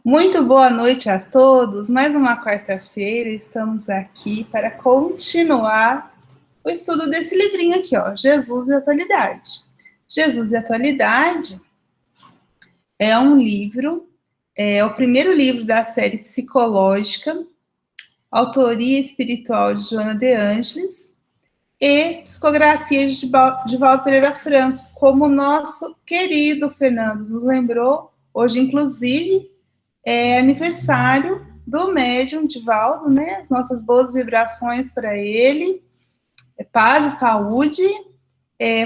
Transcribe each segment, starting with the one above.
Muito boa noite a todos. Mais uma quarta-feira, estamos aqui para continuar o estudo desse livrinho aqui, ó, Jesus e Atualidade. Jesus e Atualidade é um livro, é o primeiro livro da série psicológica, autoria espiritual de Joana de Ângeles e psicografia de Divaldo Pereira Franco, como o nosso querido Fernando nos lembrou, hoje inclusive é aniversário do médium Divaldo, né? As nossas boas vibrações para ele, paz e saúde,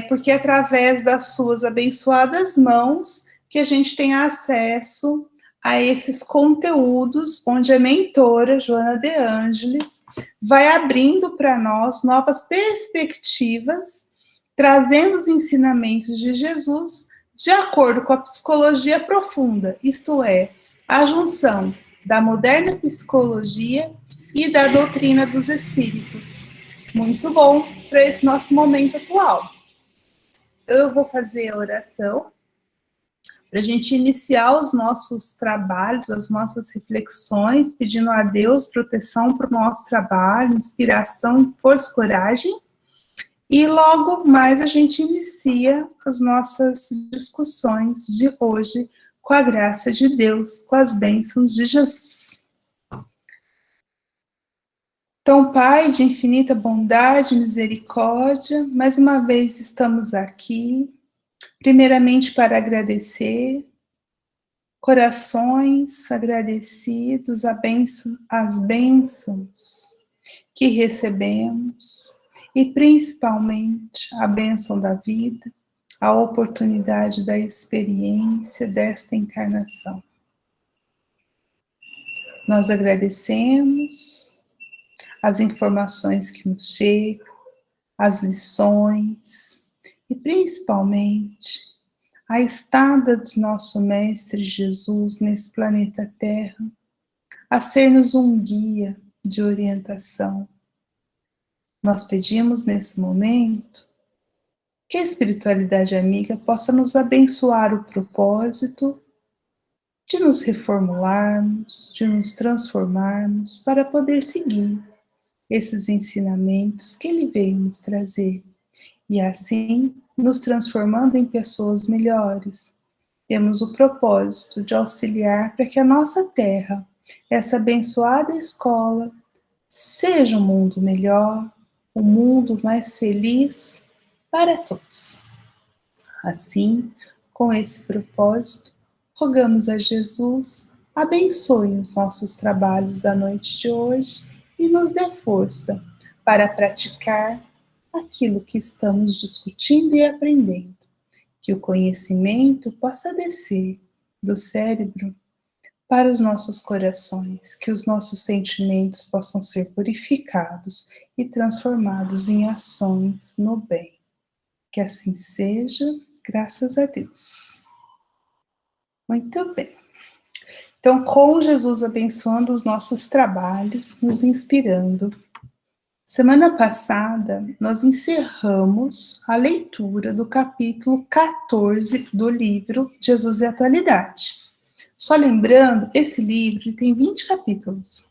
porque é através das suas abençoadas mãos que a gente tem acesso a esses conteúdos, onde a mentora Joana de Ângeles vai abrindo para nós novas perspectivas, trazendo os ensinamentos de Jesus de acordo com a psicologia profunda, isto é, a junção da moderna psicologia e da doutrina dos espíritos. Muito bom para esse nosso momento atual. Eu vou fazer a oração para a gente iniciar os nossos trabalhos, as nossas reflexões, pedindo a Deus proteção para o nosso trabalho, inspiração, força, coragem. E logo mais a gente inicia as nossas discussões de hoje, com a graça de Deus, com as bênçãos de Jesus. Então, Pai de infinita bondade e misericórdia, mais uma vez estamos aqui, primeiramente para agradecer, corações agradecidos, as bênçãos que recebemos, e principalmente a bênção da vida, a oportunidade da experiência desta encarnação. Nós agradecemos as informações que nos chegam, as lições e principalmente a estada do nosso Mestre Jesus nesse planeta Terra, a ser-nos um guia de orientação. Nós pedimos nesse momento que a espiritualidade amiga possa nos abençoar o propósito de nos reformularmos, de nos transformarmos para poder seguir esses ensinamentos que Ele veio nos trazer e assim nos transformando em pessoas melhores. Temos o propósito de auxiliar para que a nossa terra, essa abençoada escola, seja um mundo melhor, um mundo mais feliz para todos. Assim, com esse propósito, rogamos a Jesus, abençoe os nossos trabalhos da noite de hoje e nos dê força para praticar aquilo que estamos discutindo e aprendendo. Que o conhecimento possa descer do cérebro para os nossos corações, que os nossos sentimentos possam ser purificados e transformados em ações no bem. Que assim seja, graças a Deus. Muito bem. Então, com Jesus abençoando os nossos trabalhos, nos inspirando. Semana passada, nós encerramos a leitura do capítulo 14 do livro Jesus e Atualidade. Só lembrando, esse livro tem 20 capítulos.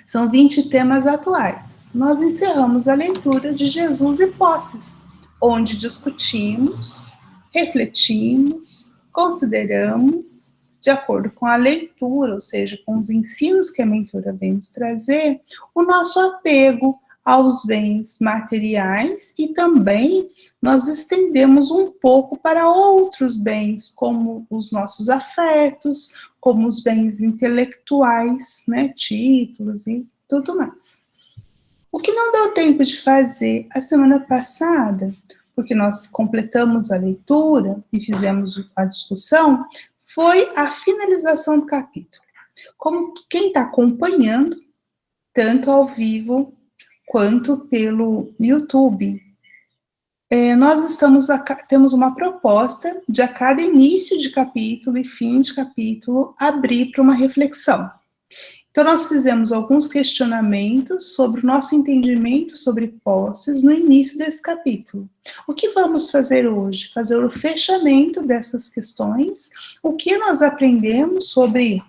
São 20 temas atuais. Nós encerramos a leitura de Jesus e Posses, onde discutimos, refletimos, consideramos, de acordo com a leitura, ou seja, com os ensinos que a mentora vem nos trazer, o nosso apego aos bens materiais e também nós estendemos um pouco para outros bens, como os nossos afetos, como os bens intelectuais, né, títulos e tudo mais. O que não deu tempo de fazer a semana passada, porque nós completamos a leitura e fizemos a discussão, foi a finalização do capítulo. Como quem está acompanhando, tanto ao vivo quanto pelo YouTube, nós temos uma proposta de a cada início de capítulo e fim de capítulo abrir para uma reflexão. Então, nós fizemos alguns questionamentos sobre o nosso entendimento sobre posses no início desse capítulo. O que vamos fazer hoje? Fazer o fechamento dessas questões, o que nós aprendemos sobre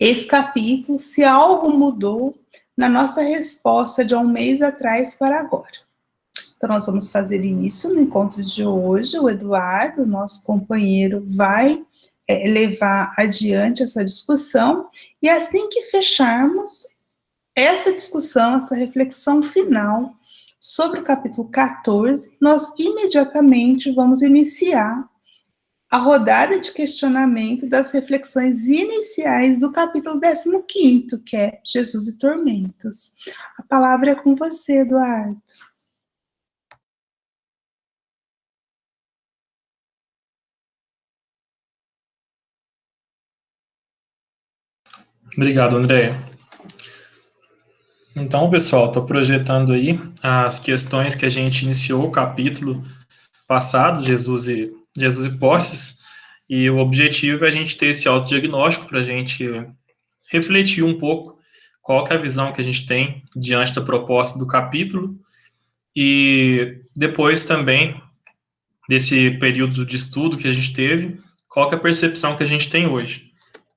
esse capítulo, se algo mudou na nossa resposta de há um mês atrás para agora. Então, nós vamos fazer isso no encontro de hoje. O Eduardo, nosso companheiro, vai levar adiante essa discussão, e assim que fecharmos essa discussão, essa reflexão final sobre o capítulo 14, nós imediatamente vamos iniciar a rodada de questionamento das reflexões iniciais do capítulo 15º, que é Jesus e Tormentos. A palavra é com você, Eduardo. Obrigado, André. Então, pessoal, estou projetando aí as questões que a gente iniciou o capítulo passado, Jesus e posses, e o objetivo é a gente ter esse autodiagnóstico para a gente refletir um pouco qual que é a visão que a gente tem diante da proposta do capítulo, e depois também desse período de estudo que a gente teve, qual que é a percepção que a gente tem hoje.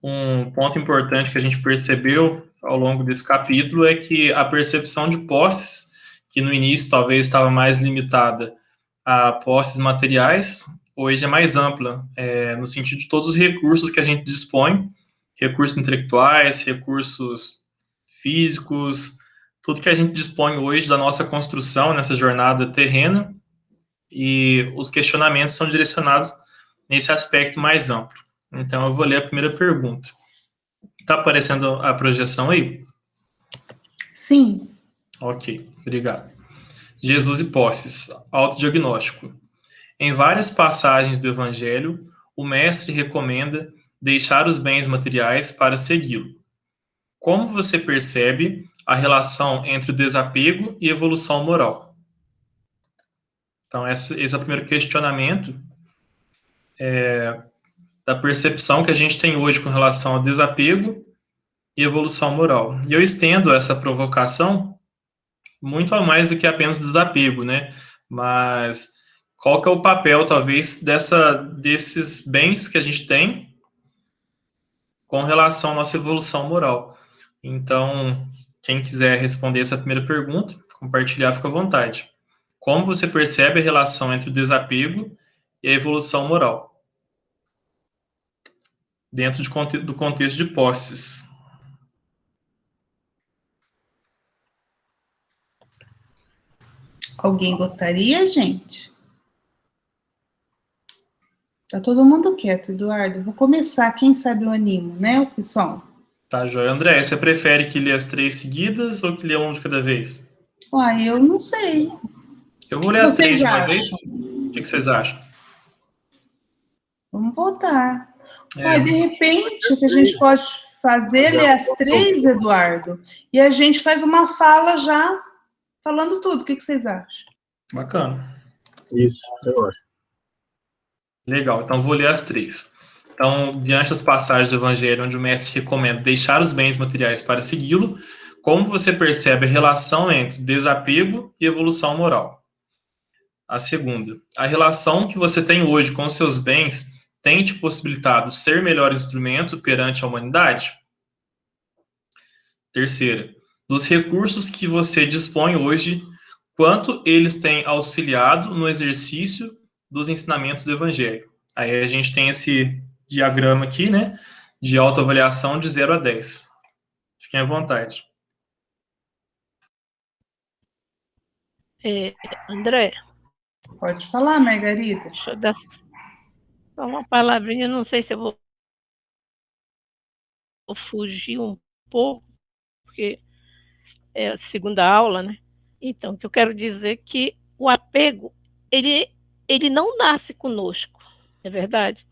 Um ponto importante que a gente percebeu ao longo desse capítulo é que a percepção de posses, que no início talvez estava mais limitada a posses materiais, hoje é mais ampla, no sentido de todos os recursos que a gente dispõe, recursos intelectuais, recursos físicos, tudo que a gente dispõe hoje da nossa construção nessa jornada terrena, e os questionamentos são direcionados nesse aspecto mais amplo. Então, eu vou ler a primeira pergunta. Está aparecendo a projeção aí? Sim. Ok, obrigado. Jesus e posses, autodiagnóstico. Em várias passagens do Evangelho, o Mestre recomenda deixar os bens materiais para segui-lo. Como você percebe a relação entre o desapego e evolução moral? Então, esse é o primeiro questionamento da percepção que a gente tem hoje com relação ao desapego e evolução moral. E eu estendo essa provocação muito a mais do que apenas desapego, né? Mas qual que é o papel, talvez, desses bens que a gente tem com relação à nossa evolução moral? Então, quem quiser responder essa primeira pergunta, compartilhar, fica à vontade. Como você percebe a relação entre o desapego e a evolução moral? Dentro do contexto de posses. Alguém gostaria, gente? Tá todo mundo quieto, Eduardo. Vou começar, quem sabe eu animo, né, o pessoal? Tá, joia. André, você prefere que lê as 3 seguidas ou que lê uma de cada vez? Uai, eu não sei. Eu O vou que ler as 3 vocês de uma vez. acham? O que vocês acham? Vamos votar. Uai, de É, repente, o que a gente pode fazer é ler as 3, Eduardo, e a gente faz uma fala já falando tudo. O que vocês acham? bacana. Isso, eu acho. Legal, então vou ler as 3. Então, diante das passagens do Evangelho, onde o Mestre recomenda deixar os bens materiais para segui-lo, como você percebe a relação entre desapego e evolução moral? A segunda, a relação que você tem hoje com os seus bens tem te possibilitado ser melhor instrumento perante a humanidade? Terceira, dos recursos que você dispõe hoje, quanto eles têm auxiliado no exercício dos ensinamentos do Evangelho? Aí a gente tem esse diagrama aqui, né, de autoavaliação de 0 a 10. Fiquem à vontade. André, Pode falar, Margarida. deixa eu dar só uma palavrinha, não sei se eu vou fugir um pouco, porque é a segunda aula, né? Então, o que eu quero dizer é que o apego, ele não nasce conosco, é verdade?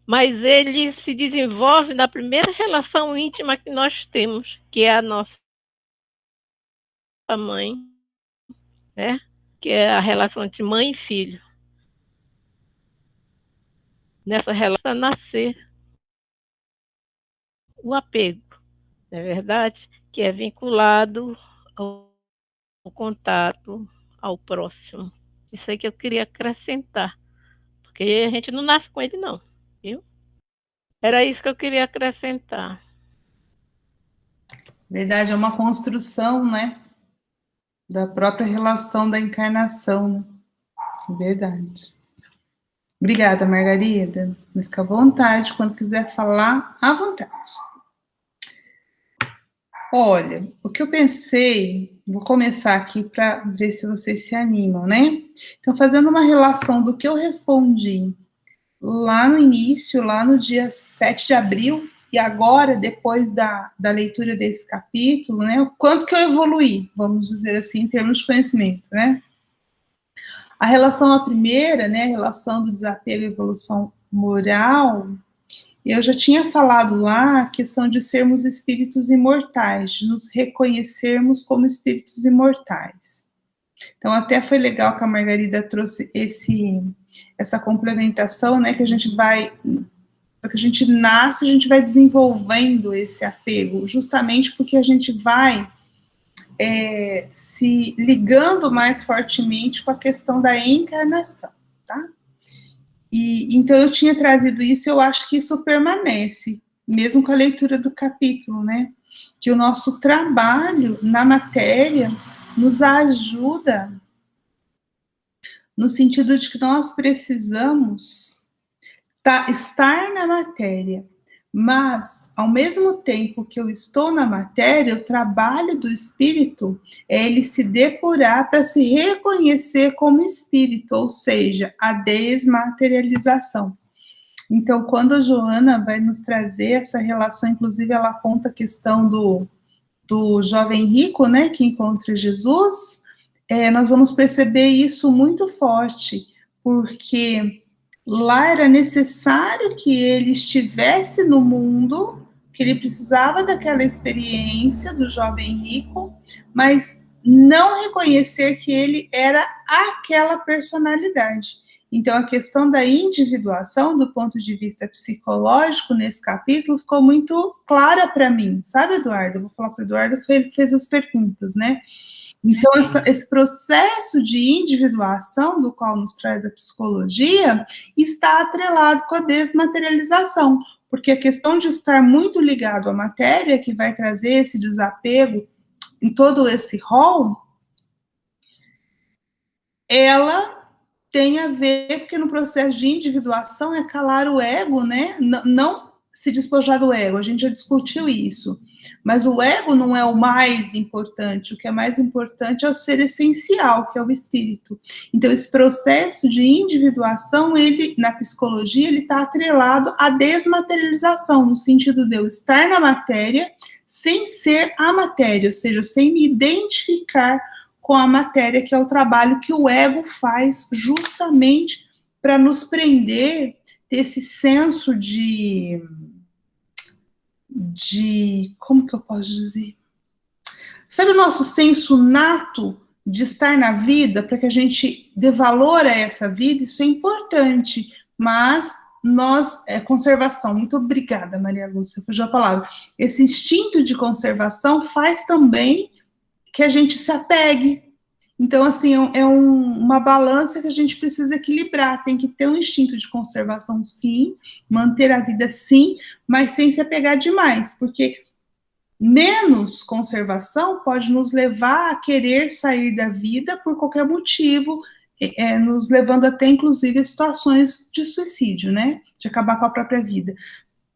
Mas ele se desenvolve na primeira relação íntima que nós temos, que é a nossa mãe, né? Que é a relação entre mãe e filho. Nessa relação nascer o apego. não é verdade? Que é vinculado ao contato ao próximo. Isso aí que eu queria acrescentar, porque a gente não nasce com ele, não, viu? Era isso que eu queria acrescentar. Verdade, é uma construção, né? Da própria relação da encarnação, né? Verdade. Obrigada, Margarida. Fica à vontade, quando quiser falar, à vontade. Olha, o que eu pensei, vou começar aqui para ver se vocês se animam, né? Então, fazendo uma relação do que eu respondi lá no início, lá no dia 7 de abril, e agora, depois da leitura desse capítulo, né? O quanto que eu evoluí, vamos dizer assim, em termos de conhecimento, né? A relação à primeira, né? A relação do desapego e evolução moral, eu já tinha falado lá a questão de sermos espíritos imortais, de nos reconhecermos como espíritos imortais. Então, até foi legal que a Margarida trouxe essa complementação, né, que a gente vai, porque a gente nasce, a gente vai desenvolvendo esse apego, justamente porque a gente vai se ligando mais fortemente com a questão da encarnação, tá? E então eu tinha trazido isso, eu acho que isso permanece, mesmo com a leitura do capítulo, né? Que o nosso trabalho na matéria nos ajuda no sentido de que nós precisamos estar na matéria, mas, ao mesmo tempo que eu estou na matéria, o trabalho do espírito é ele se depurar para se reconhecer como espírito, ou seja, a desmaterialização. Então, quando a Joana vai nos trazer essa relação, inclusive ela aponta a questão do jovem rico, né, que encontra Jesus, nós vamos perceber isso muito forte, porque lá era necessário que ele estivesse no mundo, que ele precisava daquela experiência do jovem rico, mas não reconhecer que ele era aquela personalidade. Então, a questão da individuação, do ponto de vista psicológico, nesse capítulo, ficou muito clara para mim, sabe, Eduardo? Eu vou falar para o Eduardo que ele fez as perguntas, né? Então, esse processo de individuação, do qual nos traz a psicologia, está atrelado com a desmaterialização, porque a questão de estar muito ligado à matéria, que vai trazer esse desapego em todo esse rol, ela tem a ver, porque no processo de individuação é calar o ego, né? Não se despojar do ego, a gente já discutiu isso. Mas o ego não é o mais importante, o que é mais importante é o ser essencial, que é o espírito. Então, esse processo de individuação, ele, na psicologia, ele está atrelado à desmaterialização, no sentido de eu estar na matéria sem ser a matéria, ou seja, sem me identificar com a matéria, que é o trabalho que o ego faz justamente para nos prender, ter esse senso de como que eu posso dizer? Sabe o nosso senso nato de estar na vida, para que a gente dê valor a essa vida? Isso é importante, mas conservação, muito obrigada, Maria Lúcia, fugiu a palavra. Esse instinto de conservação faz também que a gente se apegue. Então, assim, uma balança que a gente precisa equilibrar. Tem que ter um instinto de conservação, sim, manter a vida, sim, mas sem se apegar demais, porque menos conservação pode nos levar a querer sair da vida por qualquer motivo, nos levando até, inclusive, a situações de suicídio, né? De acabar com a própria vida.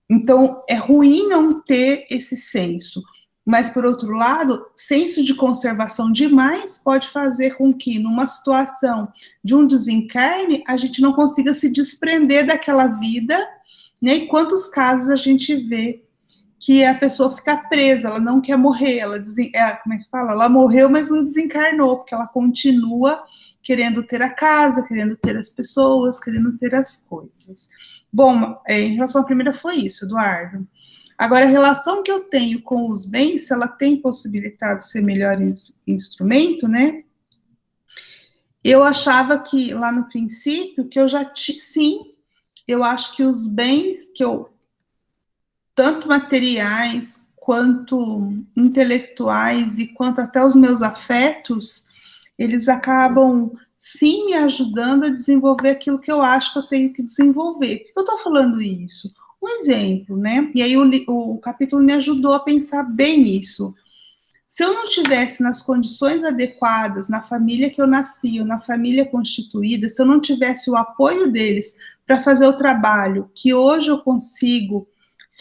Então, é ruim não ter esse senso. Mas, por outro lado, senso de conservação demais pode fazer com que, numa situação de um desencarne, a gente não consiga se desprender daquela vida, né? E quantos casos a gente vê que a pessoa fica presa, ela não quer morrer, como é que fala? Ela morreu, mas não desencarnou, porque ela continua querendo ter a casa, querendo ter as pessoas, querendo ter as coisas. Bom, em relação à primeira foi isso, Eduardo. Agora, a relação que eu tenho com os bens, se ela tem possibilitado ser melhor instrumento, né? Eu achava que, lá no princípio, que eu já tinha, sim, eu acho que os bens que eu, tanto materiais quanto intelectuais e quanto até os meus afetos, eles acabam, sim, me ajudando a desenvolver aquilo que eu acho que eu tenho que desenvolver. Por que eu estou falando isso? Um exemplo, né? E aí o capítulo me ajudou a pensar bem nisso. Se eu não estivesse nas condições adequadas, na família que eu nasci, ou na família constituída, se eu não tivesse o apoio deles para fazer o trabalho que hoje eu consigo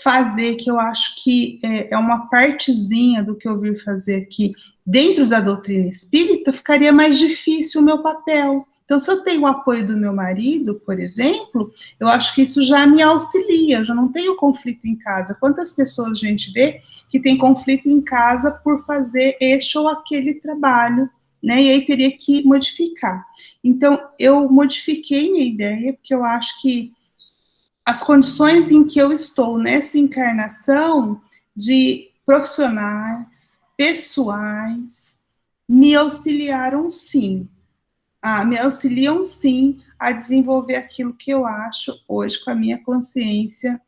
fazer, que eu acho que é uma partezinha do que eu vim fazer aqui dentro da doutrina espírita, ficaria mais difícil o meu papel. Então, se eu tenho o apoio do meu marido, por exemplo, eu acho que isso já me auxilia, eu já não tenho conflito em casa. Quantas pessoas a gente vê que tem conflito em casa por fazer este ou aquele trabalho, né? E aí teria que modificar. Então, eu modifiquei minha ideia, porque eu acho que as condições em que eu estou nessa encarnação de profissionais, pessoais, me auxiliaram sim. Me auxiliam sim a desenvolver aquilo que eu acho hoje com a minha consciência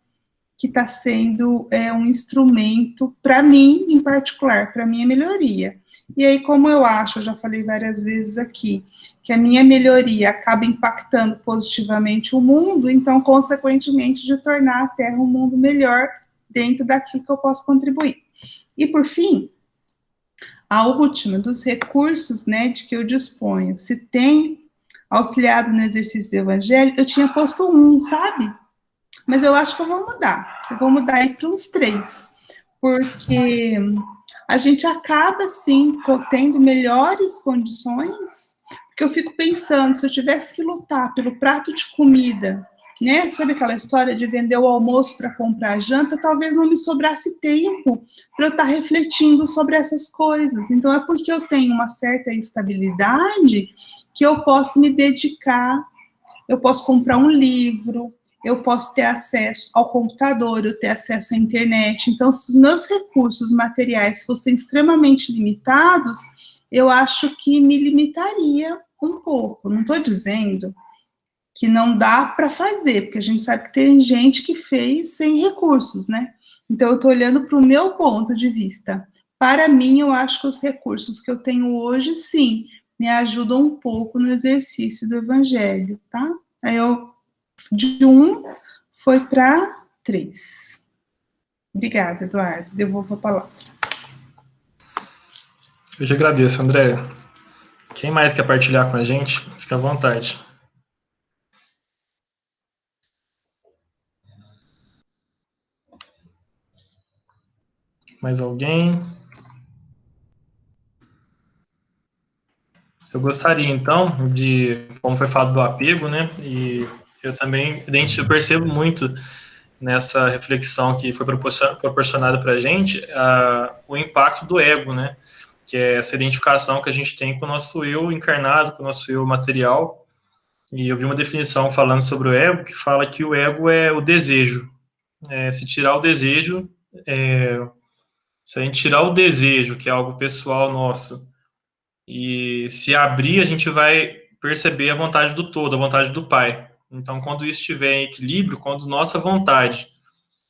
que está sendo um instrumento para mim em particular, para minha melhoria. E aí, como eu acho, eu já falei várias vezes aqui, que a minha melhoria acaba impactando positivamente o mundo, então, consequentemente, de tornar a Terra um mundo melhor dentro daquilo que eu posso contribuir. E, por fim, a última, dos recursos, né, de que eu disponho, se tem auxiliado no exercício do evangelho, eu tinha posto 1, sabe? Mas eu acho que eu vou mudar. Eu vou mudar aí para uns 3. Porque a gente acaba, assim, tendo melhores condições. Porque eu fico pensando, se eu tivesse que lutar pelo prato de comida, né? Sabe aquela história de vender o almoço para comprar a janta? Talvez não me sobrasse tempo para eu estar refletindo sobre essas coisas. Então, é porque eu tenho uma certa estabilidade que eu posso me dedicar, eu posso comprar um livro, eu posso ter acesso ao computador, eu ter acesso à internet. Então, se os meus recursos materiais fossem extremamente limitados, eu acho que me limitaria um pouco. Não estou dizendo que não dá para fazer, porque a gente sabe que tem gente que fez sem recursos, né? Então, eu estou olhando para o meu ponto de vista. Para mim, eu acho que os recursos que eu tenho hoje, sim, me ajudam um pouco no exercício do evangelho, tá? Aí eu, de 1, foi para 3. Obrigada, Eduardo. Devolvo a palavra. Eu te agradeço, André. Quem mais quer partilhar com a gente? Fique à vontade. Mais alguém? Eu gostaria, então, de, como foi falado do apego, né, e eu também eu percebo muito nessa reflexão que foi proporcionada para a gente, o impacto do ego, né, que é essa identificação que a gente tem com o nosso eu encarnado, com o nosso eu material. E eu vi uma definição falando sobre o ego, que fala que o ego é o desejo. Se tirar o desejo, se a gente tirar o desejo, que é algo pessoal nosso, e se abrir, a gente vai perceber a vontade do todo, a vontade do Pai. Então, quando isso estiver em equilíbrio, quando nossa vontade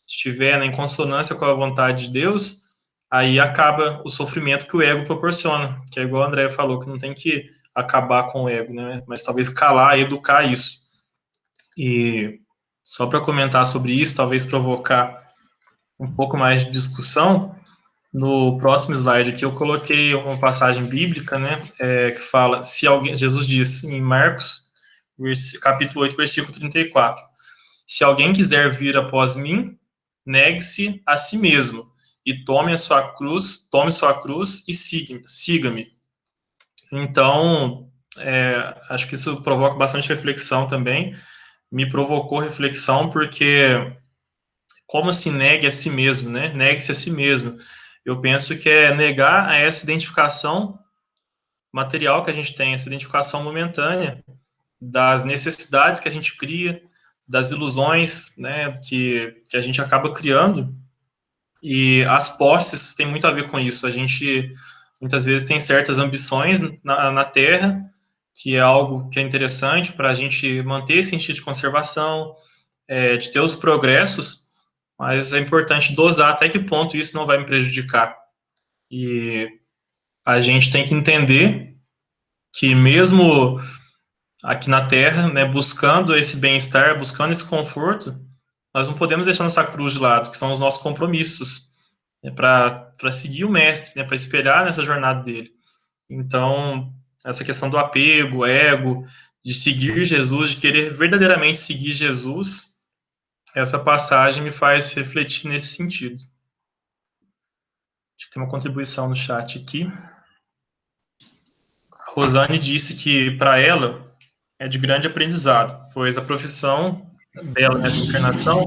estiver em consonância com a vontade de Deus, aí acaba o sofrimento que o ego proporciona, que é igual o André falou, que não tem que acabar com o ego, né? Mas talvez calar, educar isso. E só para comentar sobre isso, talvez provocar um pouco mais de discussão, no próximo slide aqui eu coloquei uma passagem bíblica, né, que fala, se alguém, Jesus diz em Marcos, capítulo 8, versículo 34, se alguém quiser vir após mim, negue-se a si mesmo e tome sua cruz e siga-me. Então, acho que isso provoca bastante reflexão também, me provocou reflexão porque como se negue a si mesmo, né? Negue-se a si mesmo. Eu penso que é negar a essa identificação material que a gente tem, essa identificação momentânea das necessidades que a gente cria, das ilusões, né, que a gente acaba criando. E as posses têm muito a ver com isso. A gente, muitas vezes, tem certas ambições na Terra, que é algo que é interessante para a gente manter esse sentido de conservação, de ter os progressos, mas é importante dosar até que ponto isso não vai me prejudicar. E a gente tem que entender que mesmo aqui na Terra, né, buscando esse bem-estar, buscando esse conforto, nós não podemos deixar nossa cruz de lado, que são os nossos compromissos, né, para seguir o Mestre, né, para espelhar nessa jornada dele. Então, essa questão do apego, ego, de seguir Jesus, de querer verdadeiramente seguir Jesus, essa passagem me faz refletir nesse sentido. Acho que tem uma contribuição no chat aqui. A Rosane disse que, para ela, é de grande aprendizado, pois a profissão dela nessa encarnação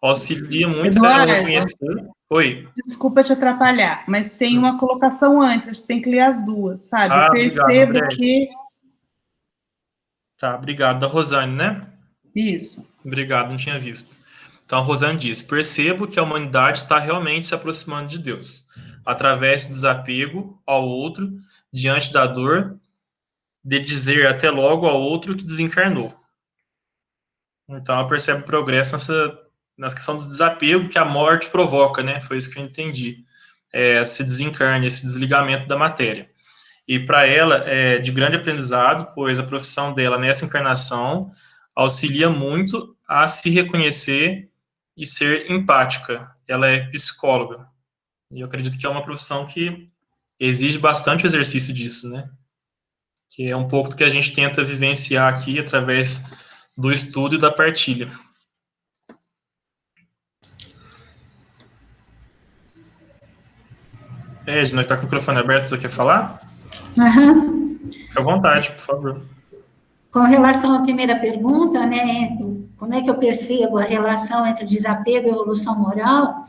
auxilia muito ela a Eduardo, reconhecer. Oi. desculpa te atrapalhar, mas tem uma colocação antes, a gente tem que ler as duas, sabe? Eu Obrigado, percebo André. que... Tá, obrigado. Da Rosane, né? Isso. Obrigado, não tinha visto. Então, a Rosane diz: percebo que a humanidade está realmente se aproximando de Deus, através do desapego ao outro, diante da dor, de dizer até logo ao outro que desencarnou. Então, ela percebe progresso nessa questão do desapego que a morte provoca, né? Foi isso que eu entendi. Esse desencarne, esse desligamento da matéria. E para ela é de grande aprendizado, pois a profissão dela nessa encarnação auxilia muito a se reconhecer e ser empática. Ela é psicóloga. E eu acredito que é uma profissão que exige bastante exercício disso, né? Que é um pouco do que a gente tenta vivenciar aqui através do estudo e da partilha. Edna, está com o microfone aberto, você quer falar? Uhum. Fique à vontade, por favor. Com relação à primeira pergunta, né, como é que eu percebo a relação entre desapego e evolução moral,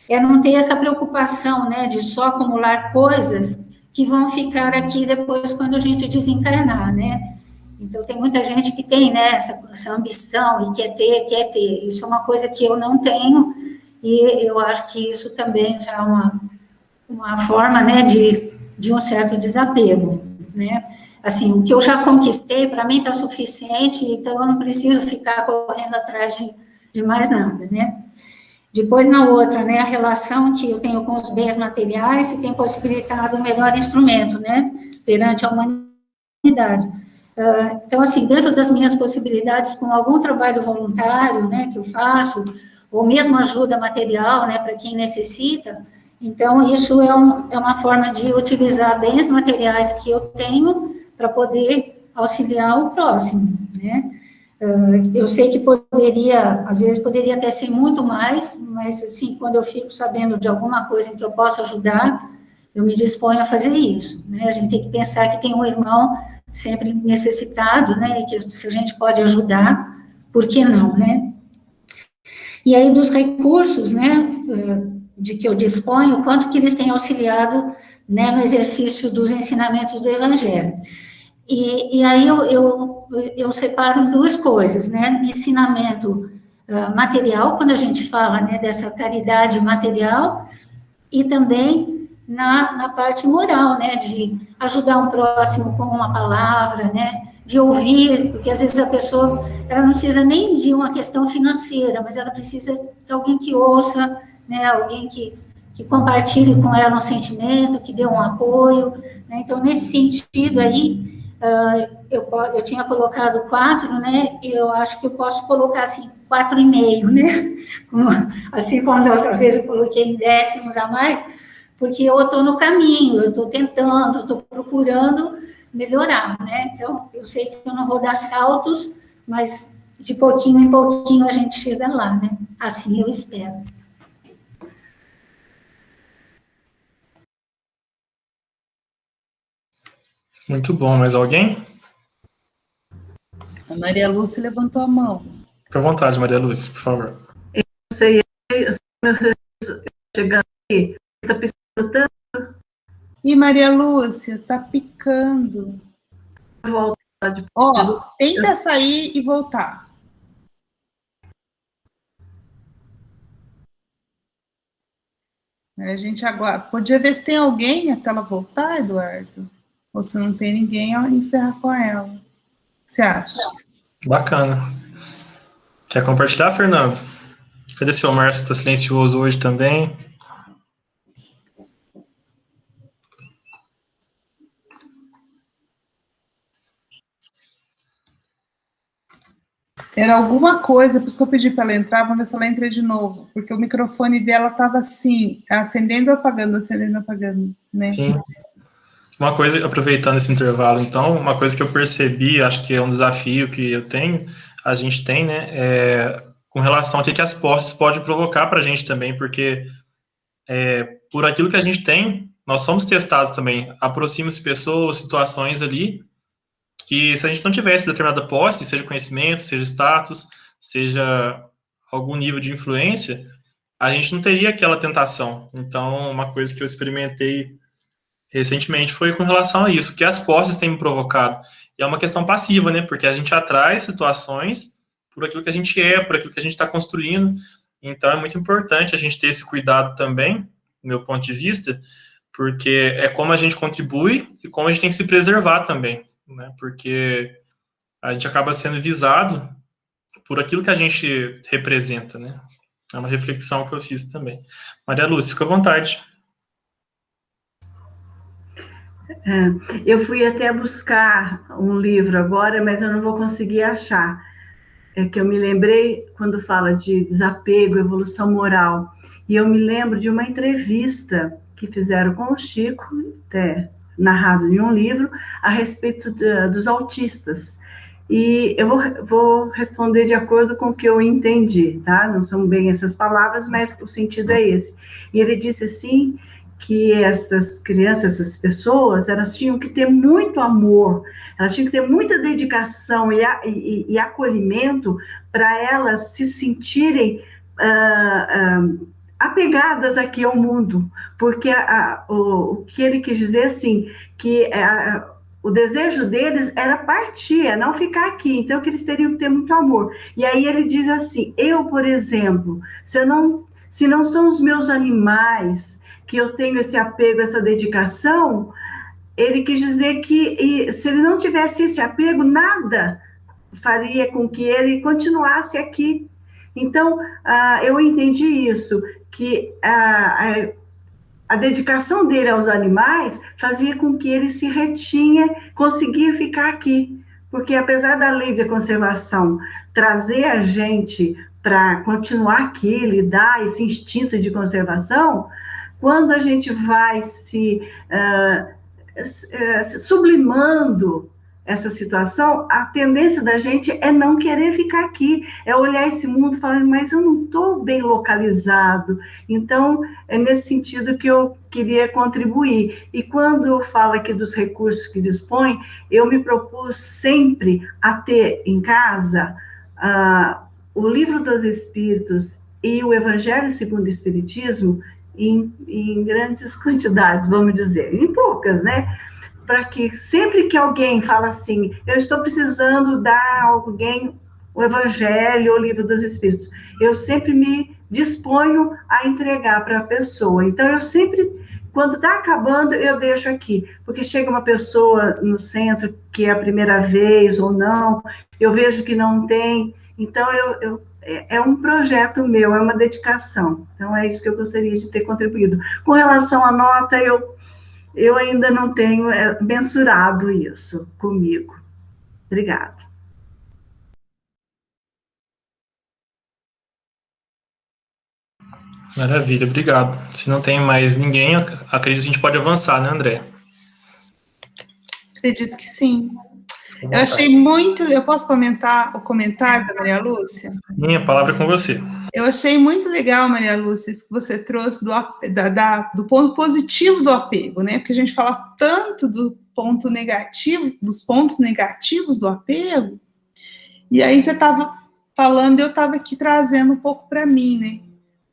é não ter essa preocupação, né, de só acumular coisas que vão ficar aqui depois quando a gente desencarnar, né. Então, tem muita gente que tem, né, essa ambição e quer ter. Isso é uma coisa que eu não tenho, e eu acho que isso também já é uma forma, né, de um certo desapego, né. Assim, o que eu já conquistei, para mim, está suficiente, então eu não preciso ficar correndo atrás de mais nada, né. Depois, na outra, né, a relação que eu tenho com os bens materiais se tem possibilitado um melhor instrumento, né, perante a humanidade. Então, assim, dentro das minhas possibilidades, com algum trabalho voluntário, né, que eu faço, ou mesmo ajuda material, né, para quem necessita, então, isso é uma forma de utilizar bens materiais que eu tenho para poder auxiliar o próximo, né. Eu sei que às vezes poderia até ser muito mais, mas, assim, quando eu fico sabendo de alguma coisa em que eu posso ajudar, eu me disponho a fazer isso, né. A gente tem que pensar que tem um irmão sempre necessitado, né, e que se a gente pode ajudar, por que não, né? E aí, dos recursos, né, de que eu disponho, quanto que eles têm auxiliado, né, no exercício dos ensinamentos do Evangelho. E aí eu separo em duas coisas, né, ensinamento material, quando a gente fala, né, dessa caridade material, e também na parte moral, né, de ajudar um próximo com uma palavra, né, de ouvir, porque às vezes a pessoa, ela não precisa nem de uma questão financeira, mas ela precisa de alguém que ouça, né, alguém que compartilhe com ela um sentimento, que dê um apoio, né. Então, nesse sentido aí, eu tinha colocado 4, né, e eu acho que eu posso colocar, assim, 4,5, né, assim, quando a outra vez eu coloquei em décimos a mais, porque eu estou no caminho, eu estou tentando, eu estou procurando melhorar, né, então, eu sei que eu não vou dar saltos, mas de pouquinho em pouquinho a gente chega lá, né, assim eu espero. Muito bom, mais alguém? A Maria Lúcia levantou a mão. Fique à vontade, Maria Lúcia, por favor. Eu sei chegando aqui, está piscando tanto. E Maria Lúcia, tá picando. Ó, tenta sair e voltar. A gente agora... Podia ver se tem alguém até ela voltar, Eduardo? Ou se não tem ninguém, ela encerra com ela. O que você acha? Bacana. Quer compartilhar, Fernando? Cadê o seu Márcio? Está silencioso hoje também. Era alguma coisa, por isso que eu pedi para ela entrar, vamos ver se ela entra de novo, porque o microfone dela estava assim, acendendo e apagando, né? Sim. Uma coisa, aproveitando esse intervalo, então, uma coisa que eu percebi, acho que é um desafio que eu tenho, a gente tem, né, com relação ao que as posses podem provocar para a gente também, porque por aquilo que a gente tem, nós somos testados também. Aproximam-se pessoas, situações ali, que se a gente não tivesse determinada posse, seja conhecimento, seja status, seja algum nível de influência, a gente não teria aquela tentação. Então, uma coisa que eu experimentei recentemente foi com relação a isso, que as posses têm me provocado. E é uma questão passiva, né? Porque a gente atrai situações por aquilo que a gente é, por aquilo que a gente está construindo. Então, é muito importante a gente ter esse cuidado também, do meu ponto de vista, porque é como a gente contribui e como a gente tem que se preservar também, né? Porque a gente acaba sendo visado por aquilo que a gente representa, né? É uma reflexão que eu fiz também. Maria Lúcia, fica à vontade. Eu fui até buscar um livro agora, mas eu não vou conseguir achar. É que eu me lembrei quando fala de desapego, evolução moral, e eu me lembro de uma entrevista que fizeram com o Chico, até narrado em um livro, a respeito dos autistas. E eu vou responder de acordo com o que eu entendi, tá? Não são bem essas palavras, mas o sentido é esse. E ele disse assim, que essas crianças, essas pessoas, elas tinham que ter muito amor, elas tinham que ter muita dedicação e acolhimento para elas se sentirem apegadas aqui ao mundo, porque o que ele quis dizer assim, que o desejo deles era partir, é não ficar aqui, então que eles teriam que ter muito amor. E aí ele diz assim, eu, por exemplo, se não são os meus animais que eu tenho esse apego, essa dedicação, ele quis dizer que se ele não tivesse esse apego, nada faria com que ele continuasse aqui. Então, eu entendi isso, que a dedicação dele aos animais fazia com que ele se retinha, conseguia ficar aqui. Porque apesar da lei de conservação trazer a gente para continuar aqui, lhe dar esse instinto de conservação, quando a gente vai se sublimando essa situação, a tendência da gente é não querer ficar aqui, é olhar esse mundo falando, mas eu não estou bem localizado. Então, é nesse sentido que eu queria contribuir. E quando fala aqui dos recursos que dispõe, eu me propus sempre a ter em casa o Livro dos Espíritos e o Evangelho segundo o Espiritismo em grandes quantidades, vamos dizer, em poucas, né? Para que sempre que alguém fala assim, eu estou precisando dar a alguém o Evangelho ou o Livro dos Espíritos, eu sempre me disponho a entregar para a pessoa. Então, eu sempre, quando está acabando, eu deixo aqui, porque chega uma pessoa no centro que é a primeira vez ou não, eu vejo que não tem, então é um projeto meu, é uma dedicação. Então, é isso que eu gostaria de ter contribuído. Com relação à nota, eu ainda não tenho mensurado isso comigo. Obrigada. Maravilha, obrigado. Se não tem mais ninguém, acredito que a gente pode avançar, né, André? Acredito que sim. Eu achei muito... Eu posso comentar o comentário da Maria Lúcia? Sim, a palavra é com você. Eu achei muito legal, Maria Lúcia, isso que você trouxe do ponto positivo do apego, né? Porque a gente fala tanto do ponto negativo, dos pontos negativos do apego, e aí você estava falando, eu estava aqui trazendo um pouco para mim, né?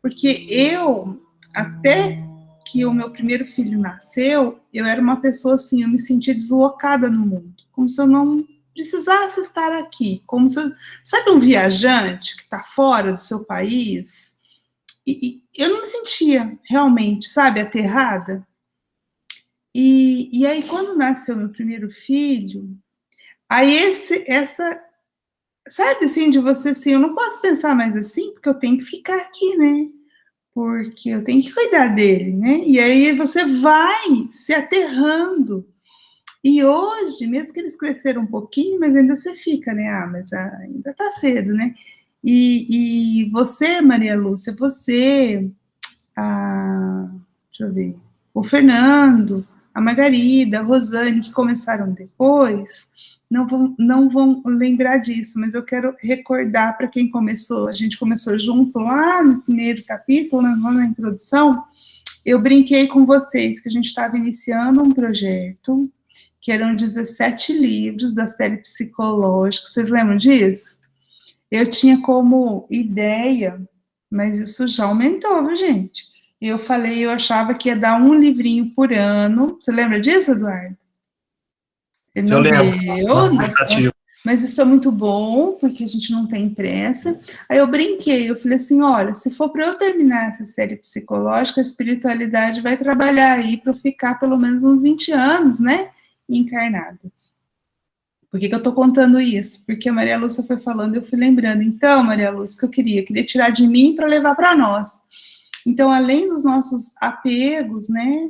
Porque até que o meu primeiro filho nasceu, eu era uma pessoa assim, eu me sentia deslocada no mundo, como se eu não precisasse estar aqui, como se eu, sabe um viajante que está fora do seu país? E eu não me sentia realmente, sabe, aterrada. E aí, quando nasceu meu primeiro filho, aí essa sabe, assim, de você, assim, eu não posso pensar mais assim, porque eu tenho que ficar aqui, né? Porque eu tenho que cuidar dele, né? E aí você vai se aterrando. E hoje, mesmo que eles cresceram um pouquinho, mas ainda você fica, né? Ah, mas ainda tá cedo, né? E você, Maria Lúcia, você, deixa eu ver, o Fernando, a Margarida, a Rosane, que começaram depois, não vão lembrar disso, mas eu quero recordar para quem começou, a gente começou junto lá no primeiro capítulo, lá na introdução, eu brinquei com vocês que a gente estava iniciando um projeto, que eram 17 livros da série psicológica, vocês lembram disso? Eu tinha como ideia, mas isso já aumentou, viu, gente? Eu falei, eu achava que ia dar um livrinho por ano. Você lembra disso, Eduardo? Ele não deu, mas isso é muito bom, porque a gente não tem pressa. Aí eu brinquei, eu falei assim, olha, se for para eu terminar essa série psicológica, a espiritualidade vai trabalhar aí para eu ficar pelo menos uns 20 anos, né, encarnada. Por que eu estou contando isso? Porque a Maria Lúcia foi falando, eu fui lembrando. Então, Maria Lúcia, que eu queria tirar de mim para levar para nós. Então, além dos nossos apegos, né,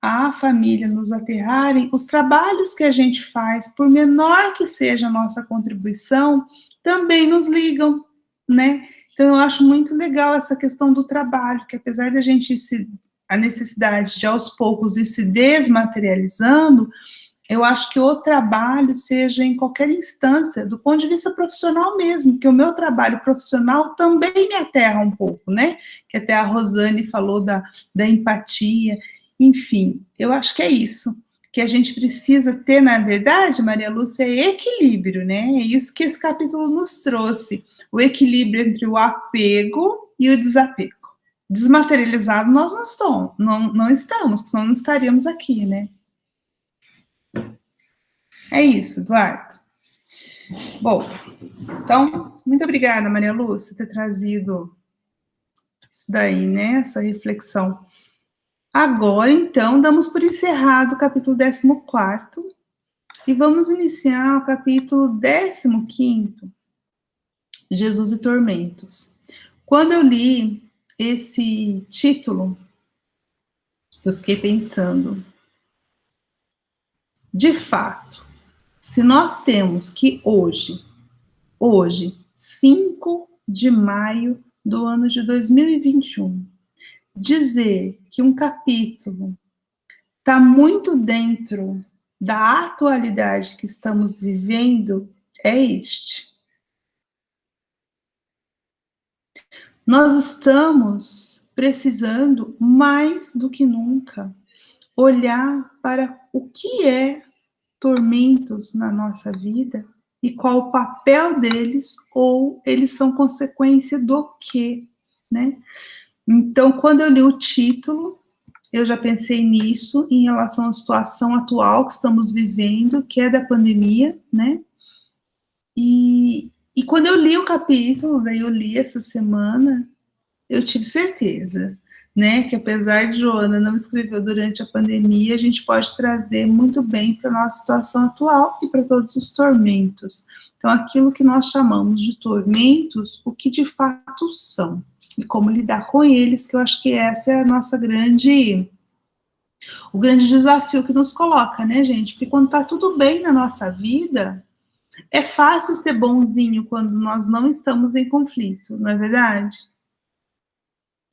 à família nos aterrarem, os trabalhos que a gente faz, por menor que seja a nossa contribuição, também nos ligam, né? Então, eu acho muito legal essa questão do trabalho, que apesar da gente a necessidade de aos poucos ir se desmaterializando, eu acho que o trabalho seja em qualquer instância, do ponto de vista profissional mesmo, que o meu trabalho profissional também me aterra um pouco, né? Que até a Rosane falou da empatia, enfim, eu acho que é isso, que a gente precisa ter, na verdade, Maria Lúcia, é equilíbrio, né? É isso que esse capítulo nos trouxe, o equilíbrio entre o apego e o desapego. Desmaterializado nós não estamos, senão não estaríamos aqui, né? É isso, Eduardo. Bom, então, muito obrigada, Maria Lúcia, por ter trazido isso daí, né, essa reflexão. Agora, então, damos por encerrado o capítulo 14 e vamos iniciar o capítulo 15, Jesus e Tormentos. Quando eu li esse título, eu fiquei pensando, de fato, se nós temos que hoje, 5 de maio do ano de 2021, dizer que um capítulo está muito dentro da atualidade que estamos vivendo é este. Nós estamos precisando, mais do que nunca, olhar para o que é tormentos na nossa vida e qual o papel deles, ou eles são consequência do quê, né? Então, quando eu li o título, eu já pensei nisso em relação à situação atual que estamos vivendo, que é da pandemia, né? E quando eu li o capítulo, daí eu li essa semana, eu tive certeza, né, que apesar de Joana não escreveu durante a pandemia, a gente pode trazer muito bem para a nossa situação atual e para todos os tormentos. Então, aquilo que nós chamamos de tormentos, o que de fato são, e como lidar com eles, que eu acho que essa é a nossa o grande desafio que nos coloca, né, gente? Porque quando está tudo bem na nossa vida, é fácil ser bonzinho quando nós não estamos em conflito, não é verdade?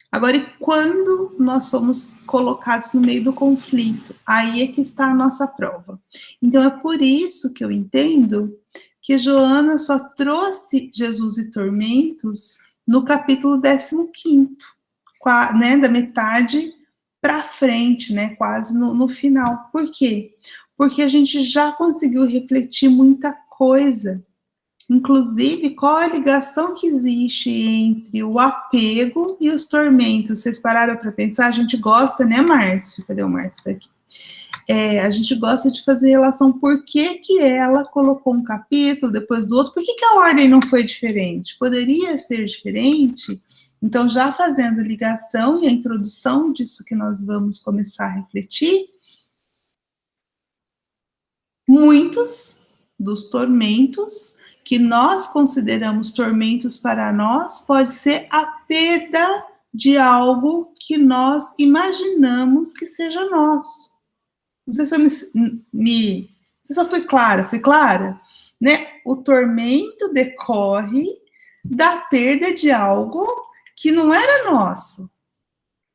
Agora, e quando nós somos colocados no meio do conflito? Aí é que está a nossa prova. Então, é por isso que eu entendo que Joana só trouxe Jesus e Tormentos no capítulo 15, né, da metade para frente, né, quase no final. Por quê? Porque a gente já conseguiu refletir muita coisa. Inclusive, qual a ligação que existe entre o apego e os tormentos? Vocês pararam para pensar? A gente gosta, né, Márcio? Cadê o Márcio? Tá aqui. A gente gosta de fazer relação. Por que ela colocou um capítulo depois do outro? Por que a ordem não foi diferente? Poderia ser diferente? Então, já fazendo ligação e a introdução disso que nós vamos começar a refletir, muitos dos tormentos que nós consideramos tormentos para nós pode ser a perda de algo que nós imaginamos que seja nosso. Não sei se eu não sei se eu fui clara? Né? O tormento decorre da perda de algo que não era nosso,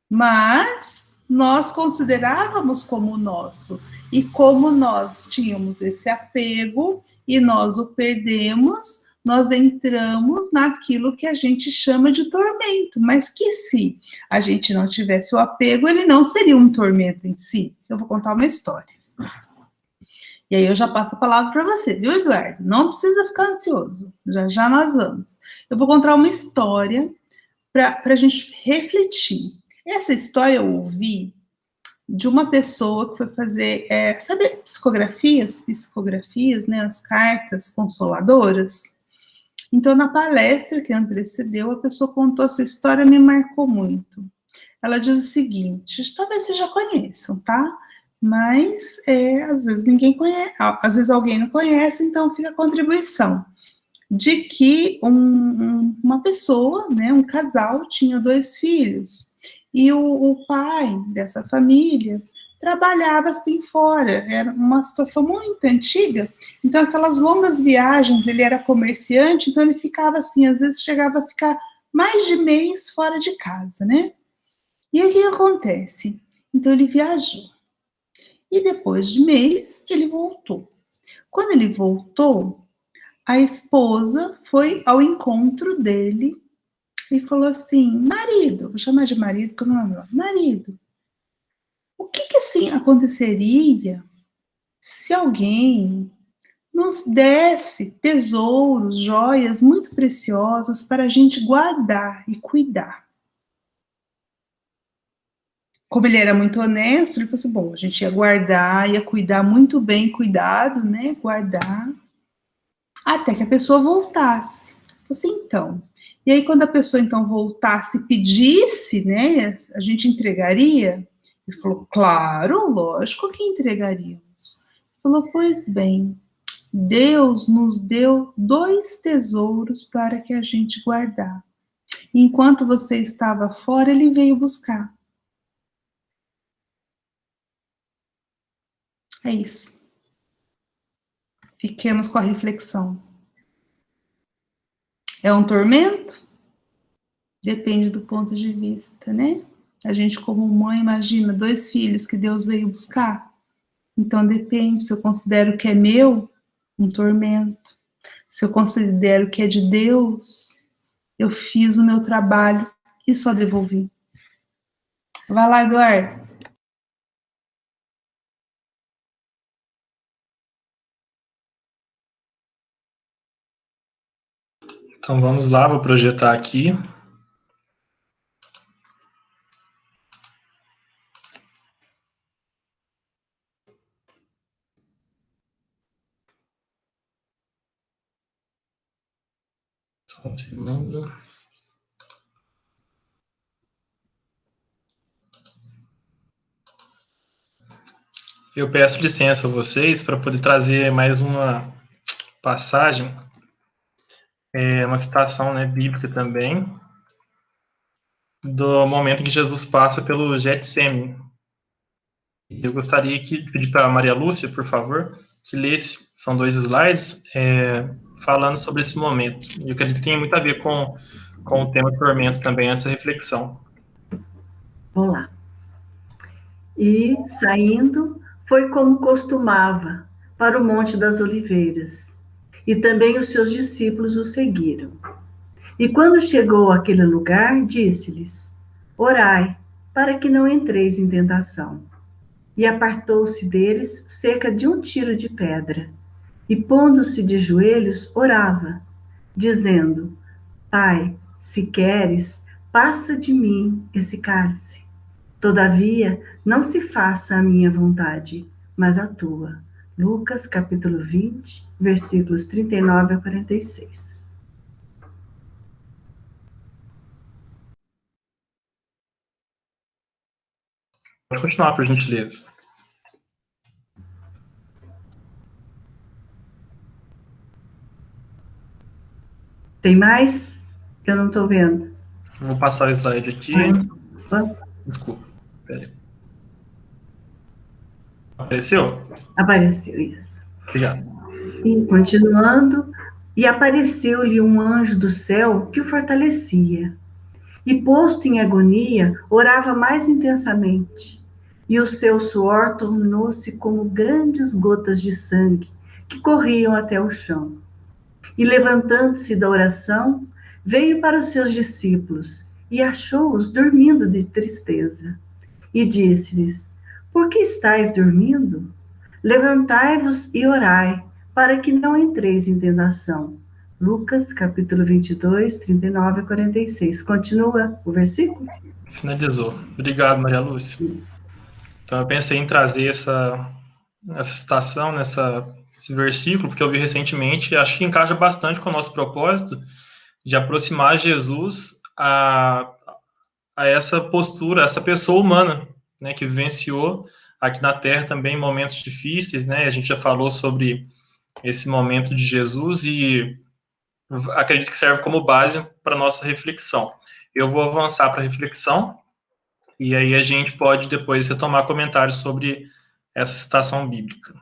mas nós considerávamos como nosso. E como nós tínhamos esse apego e nós o perdemos, nós entramos naquilo que a gente chama de tormento, mas que se a gente não tivesse o apego, ele não seria um tormento em si. Eu vou contar uma história. E aí eu já passo a palavra para você, viu, Eduardo? Não precisa ficar ansioso, já nós vamos. Eu vou contar uma história para a gente refletir. Essa história eu ouvi de uma pessoa que foi fazer, sabe, psicografias, né, as cartas consoladoras. Então, na palestra que antecedeu, a pessoa contou essa história, me marcou muito. Ela diz o seguinte, talvez vocês já conheçam, tá? Mas, às vezes ninguém conhece, às vezes alguém não conhece, então fica a contribuição. De que uma pessoa, né, um casal, tinha 2 filhos. E o pai dessa família trabalhava assim fora, era uma situação muito antiga, então aquelas longas viagens, ele era comerciante, então ele ficava assim, às vezes chegava a ficar mais de mês fora de casa, né? E o que acontece? Então ele viajou, e depois de mês ele voltou. Quando ele voltou, a esposa foi ao encontro dele e falou assim, marido, vou chamar de marido porque eu não lembro, marido, o que assim aconteceria se alguém nos desse tesouros, joias muito preciosas para a gente guardar e cuidar? Como ele era muito honesto, ele falou assim, bom, a gente ia guardar, ia cuidar muito bem, cuidado, né, guardar, até que a pessoa voltasse. Eu falei assim, então, e aí quando a pessoa então voltasse e pedisse, né, a gente entregaria? Ele falou, claro, lógico que entregaríamos. Ele falou, pois bem, Deus nos deu 2 tesouros para que a gente guardar. Enquanto você estava fora, ele veio buscar. É isso. Fiquemos com a reflexão. É um tormento? Depende do ponto de vista, né? A gente, como mãe, imagina 2 filhos que Deus veio buscar. Então, depende. Se eu considero que é meu, um tormento. Se eu considero que é de Deus, eu fiz o meu trabalho e só devolvi. Vai lá, Eduardo. Então vamos lá, vou projetar aqui. Só um segundo. Eu peço licença a vocês para poder trazer mais uma passagem, uma citação, né, bíblica também, do momento em que Jesus passa pelo Getsêmani. Eu gostaria de pedir para a Maria Lúcia, por favor, que lesse, são 2 slides, falando sobre esse momento. Eu acredito que tem muito a ver com o tema tormento também, essa reflexão. Vamos lá. E, saindo, foi como costumava, para o Monte das Oliveiras. E também os seus discípulos o seguiram. E quando chegou àquele lugar, disse-lhes, orai, para que não entreis em tentação. E apartou-se deles cerca de 1 tiro de pedra. E pondo-se de joelhos, orava, dizendo, Pai, se queres, passa de mim esse cálice. Todavia, não se faça a minha vontade, mas a tua. Lucas, capítulo 20, versículos 39 a 46. Pode continuar, por gentileza. Tem mais? Eu não estou vendo. Vou passar o slide aqui. Desculpa. Peraí. Apareceu? Apareceu isso. Obrigado. E continuando, e apareceu-lhe um anjo do céu que o fortalecia. E posto em agonia, orava mais intensamente. E o seu suor tornou-se como grandes gotas de sangue que corriam até o chão. E levantando-se da oração, veio para os seus discípulos e achou-os dormindo de tristeza. E disse-lhes: Por que estáis dormindo? Levantai-vos e orai, para que não entreis em tentação. Lucas, capítulo 22, 39 a 46. Continua o versículo? Finalizou. Obrigado, Maria Lúcia. Então, eu pensei em trazer essa citação, esse versículo, porque eu vi recentemente, acho que encaixa bastante com o nosso propósito de aproximar Jesus a essa postura, essa pessoa humana, né, que vivenciou aqui na Terra também momentos difíceis, né? A gente já falou sobre esse momento de Jesus e acredito que serve como base para nossa reflexão. Eu vou avançar para a reflexão e aí a gente pode depois retomar comentários sobre essa citação bíblica.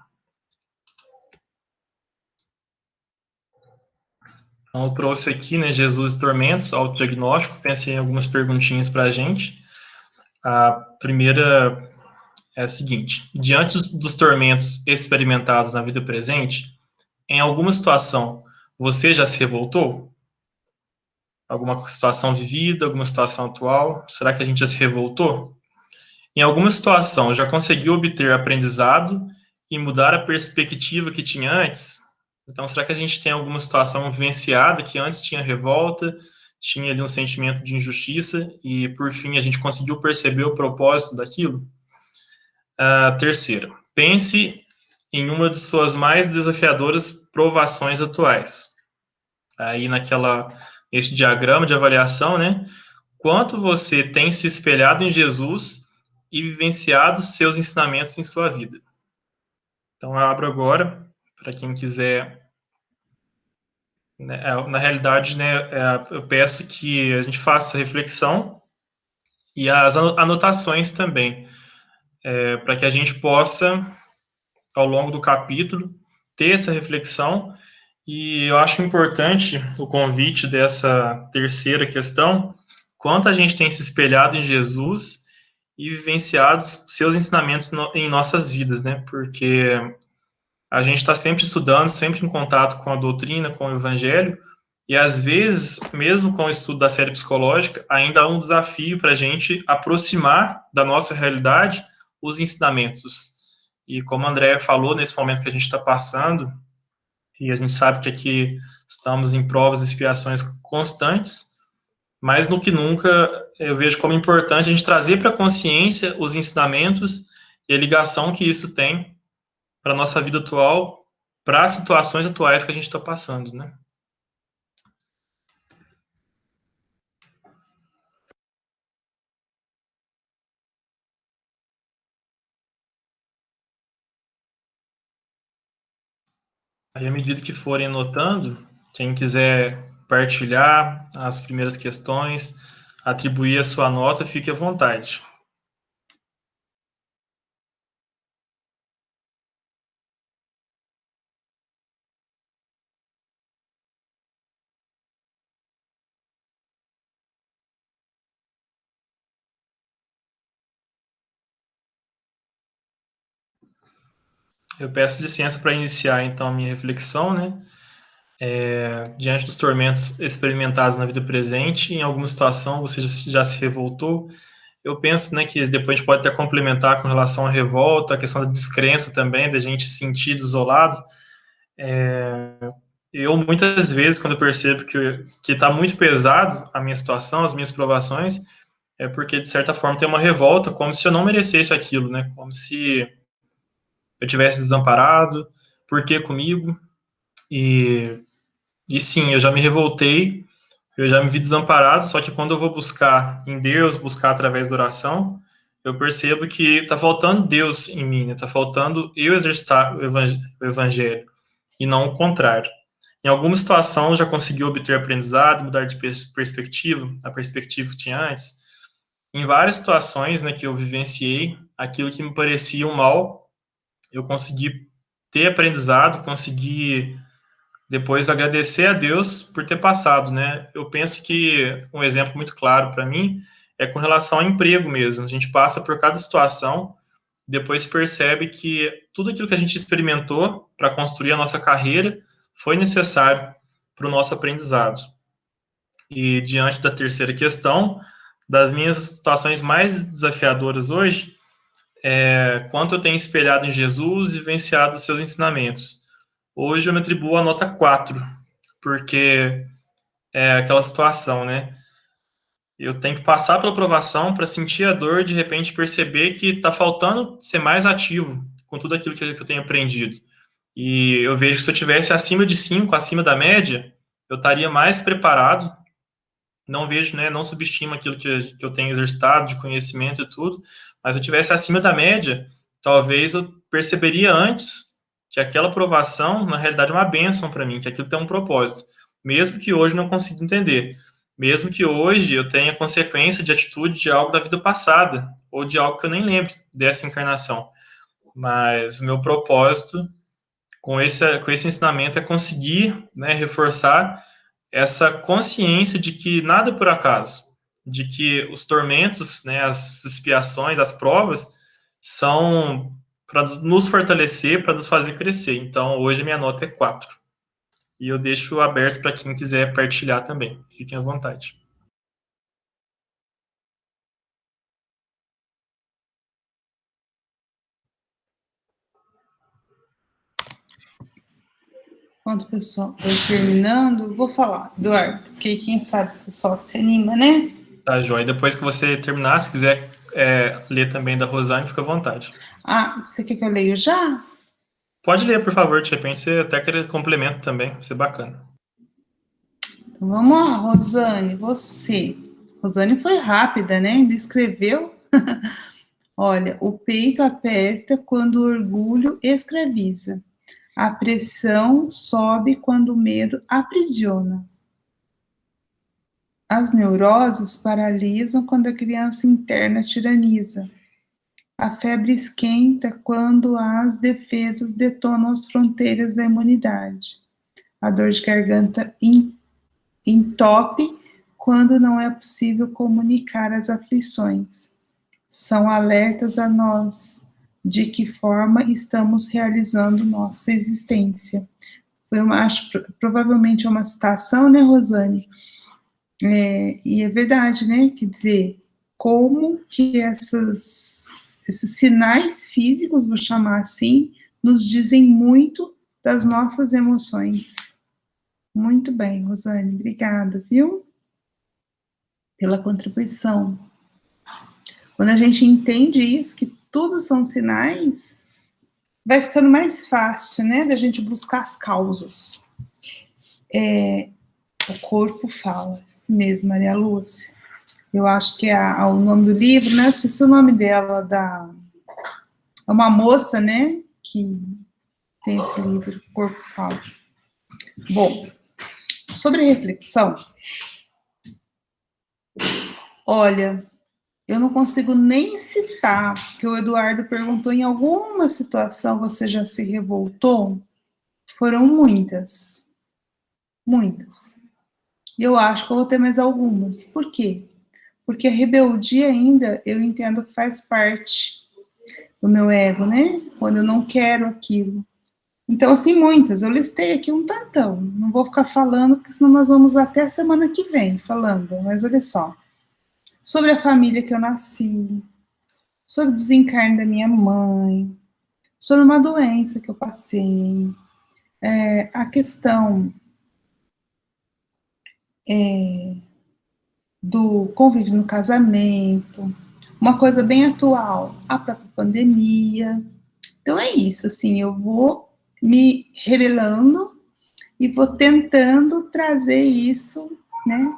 Então, eu trouxe aqui, né, Jesus e tormentos, autodiagnóstico, pensei em algumas perguntinhas para a gente. A primeira é a seguinte: diante dos tormentos experimentados na vida presente, em alguma situação, você já se revoltou? Alguma situação vivida, alguma situação atual? Será que a gente já se revoltou? Em alguma situação, já conseguiu obter aprendizado e mudar a perspectiva que tinha antes? Então, será que a gente tem alguma situação vivenciada que antes tinha revolta, tinha ali um sentimento de injustiça e, por fim, a gente conseguiu perceber o propósito daquilo? Terceira, pense em uma de suas mais desafiadoras provações atuais. Aí, neste diagrama de avaliação, né? Quanto você tem se espelhado em Jesus e vivenciado seus ensinamentos em sua vida. Então, eu abro agora, para quem quiser. Na realidade, né, eu peço que a gente faça a reflexão e as anotações também, para que a gente possa, ao longo do capítulo, ter essa reflexão. E eu acho importante o convite dessa terceira questão, quanto a gente tem se espelhado em Jesus e vivenciado seus ensinamentos em nossas vidas, né? Porque a gente está sempre estudando, sempre em contato com a doutrina, com o evangelho, e às vezes, mesmo com o estudo da série psicológica, ainda há um desafio para a gente aproximar da nossa realidade os ensinamentos. E como a Andrea falou, nesse momento que a gente está passando, e a gente sabe que aqui estamos em provas e expiações constantes, mais do que nunca eu vejo como importante a gente trazer para a consciência os ensinamentos e a ligação que isso tem para a nossa vida atual, para as situações atuais que a gente está passando, né? Aí, à medida que forem anotando, quem quiser partilhar as primeiras questões, atribuir a sua nota, fique à vontade. Eu peço licença para iniciar, então, a minha reflexão, né? Diante dos tormentos experimentados na vida presente, em alguma situação você já se revoltou? Eu penso, né, que depois a gente pode até complementar com relação à revolta, a questão da descrença também, da gente se sentir isolado. Eu, muitas vezes, quando eu percebo que está muito pesado a minha situação, as minhas provações, é porque, de certa forma, tem uma revolta, como se eu não merecesse aquilo, né? Como se eu tivesse desamparado, por que comigo? E sim, eu já me revoltei, eu já me vi desamparado, só que quando eu vou buscar em Deus, buscar através da oração, eu percebo que está faltando Deus em mim, está faltando eu exercitar o evangelho, e não o contrário. Em alguma situação já consegui obter aprendizado, mudar de perspectiva, a perspectiva que tinha antes. Em várias situações, né, que eu vivenciei, aquilo que me parecia um mal, eu consegui ter aprendizado, consegui depois agradecer a Deus por ter passado, né? Eu penso que um exemplo muito claro para mim é com relação ao emprego mesmo. A gente passa por cada situação, depois percebe que tudo aquilo que a gente experimentou para construir a nossa carreira foi necessário para o nosso aprendizado. E diante da terceira questão, das minhas situações mais desafiadoras hoje, quanto eu tenho espelhado em Jesus e vivenciado os seus ensinamentos. Hoje eu me atribuo a nota 4, porque é aquela situação, né? Eu tenho que passar pela provação para sentir a dor, de repente perceber que está faltando ser mais ativo com tudo aquilo que eu tenho aprendido. E eu vejo que se eu tivesse acima de 5, acima da média, eu estaria mais preparado. Não vejo, né, não subestimo aquilo que eu tenho exercitado de conhecimento e tudo, mas se eu tivesse acima da média, talvez eu perceberia antes que aquela aprovação, na realidade, é uma bênção para mim, que aquilo tem um propósito, mesmo que hoje não consiga entender, mesmo que hoje eu tenha consequência de atitude de algo da vida passada, ou de algo que eu nem lembro dessa encarnação, mas meu propósito com esse ensinamento é conseguir, né, reforçar essa consciência de que nada é por acaso, de que os tormentos, né, as expiações, as provas, são para nos fortalecer, para nos fazer crescer. Então, hoje minha nota é 4. E eu deixo aberto para quem quiser partilhar também. Fiquem à vontade. Enquanto o pessoal vai terminando, vou falar, Eduardo, porque quem sabe o pessoal se anima, né? Tá, Joia. Depois que você terminar, se quiser ler também da Rosane, fica à vontade. Ah, você quer que eu leia já? Pode ler, por favor, de repente você até quer complemento também, vai ser bacana. Então, vamos lá, Rosane, você. Rosane foi rápida, né? Ainda escreveu. Olha, o peito aperta quando o orgulho escraviza. A pressão sobe quando o medo aprisiona. As neuroses paralisam quando a criança interna tiraniza. A febre esquenta quando as defesas detonam as fronteiras da imunidade. A dor de garganta entope quando não é possível comunicar as aflições. São alertas a nós de que forma estamos realizando nossa existência. Provavelmente é uma citação, né, Rosane? E é verdade, né? Quer dizer, como que esses sinais físicos, vou chamar assim, nos dizem muito das nossas emoções. Muito bem, Rosane, obrigada, viu? Pela contribuição. Quando a gente entende isso, que tudo são sinais, vai ficando mais fácil, né, da gente buscar as causas. O corpo fala, isso mesmo, Maria Lúcia. Eu acho que é o nome do livro, né, esqueci o nome dela, é uma moça, né, que tem esse livro, O Corpo Fala. Bom, sobre reflexão, olha, eu não consigo nem citar, porque o Eduardo perguntou, em alguma situação você já se revoltou? Foram muitas. Muitas. E eu acho que eu vou ter mais algumas. Por quê? Porque a rebeldia ainda, eu entendo que faz parte do meu ego, né? Quando eu não quero aquilo. Então, assim, muitas. Eu listei aqui um tantão. Não vou ficar falando, porque senão nós vamos até a semana que vem falando. Mas olha só. Sobre a família que eu nasci, sobre o desencarne da minha mãe, sobre uma doença que eu passei, a questão do convívio no casamento, uma coisa bem atual, a própria pandemia. Então é isso, assim, eu vou me rebelando e vou tentando trazer isso, né,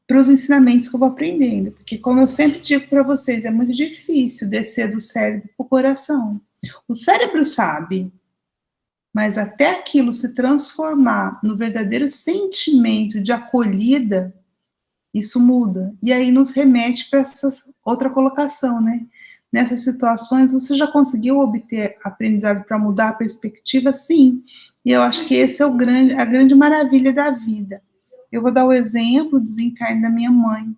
para os ensinamentos que eu vou aprendendo, porque como eu sempre digo para vocês, é muito difícil descer do cérebro para o coração. O cérebro sabe, mas até aquilo se transformar no verdadeiro sentimento de acolhida, isso muda. E aí nos remete para essa outra colocação, né? Nessas situações, você já conseguiu obter aprendizado para mudar a perspectiva? Sim. E eu acho que esse é a grande maravilha da vida. Eu vou dar o exemplo do desencarne da minha mãe.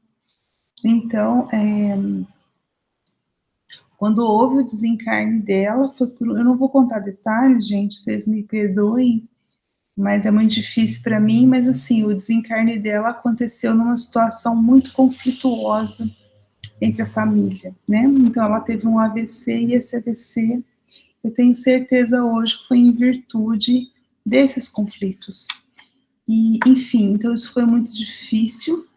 Então, quando houve o desencarne dela, eu não vou contar detalhes, gente, vocês me perdoem, mas é muito difícil para mim, mas assim, o desencarne dela aconteceu numa situação muito conflituosa entre a família, né? Então ela teve um AVC e esse AVC, eu tenho certeza hoje que foi em virtude desses conflitos. E, enfim, então isso foi muito difícil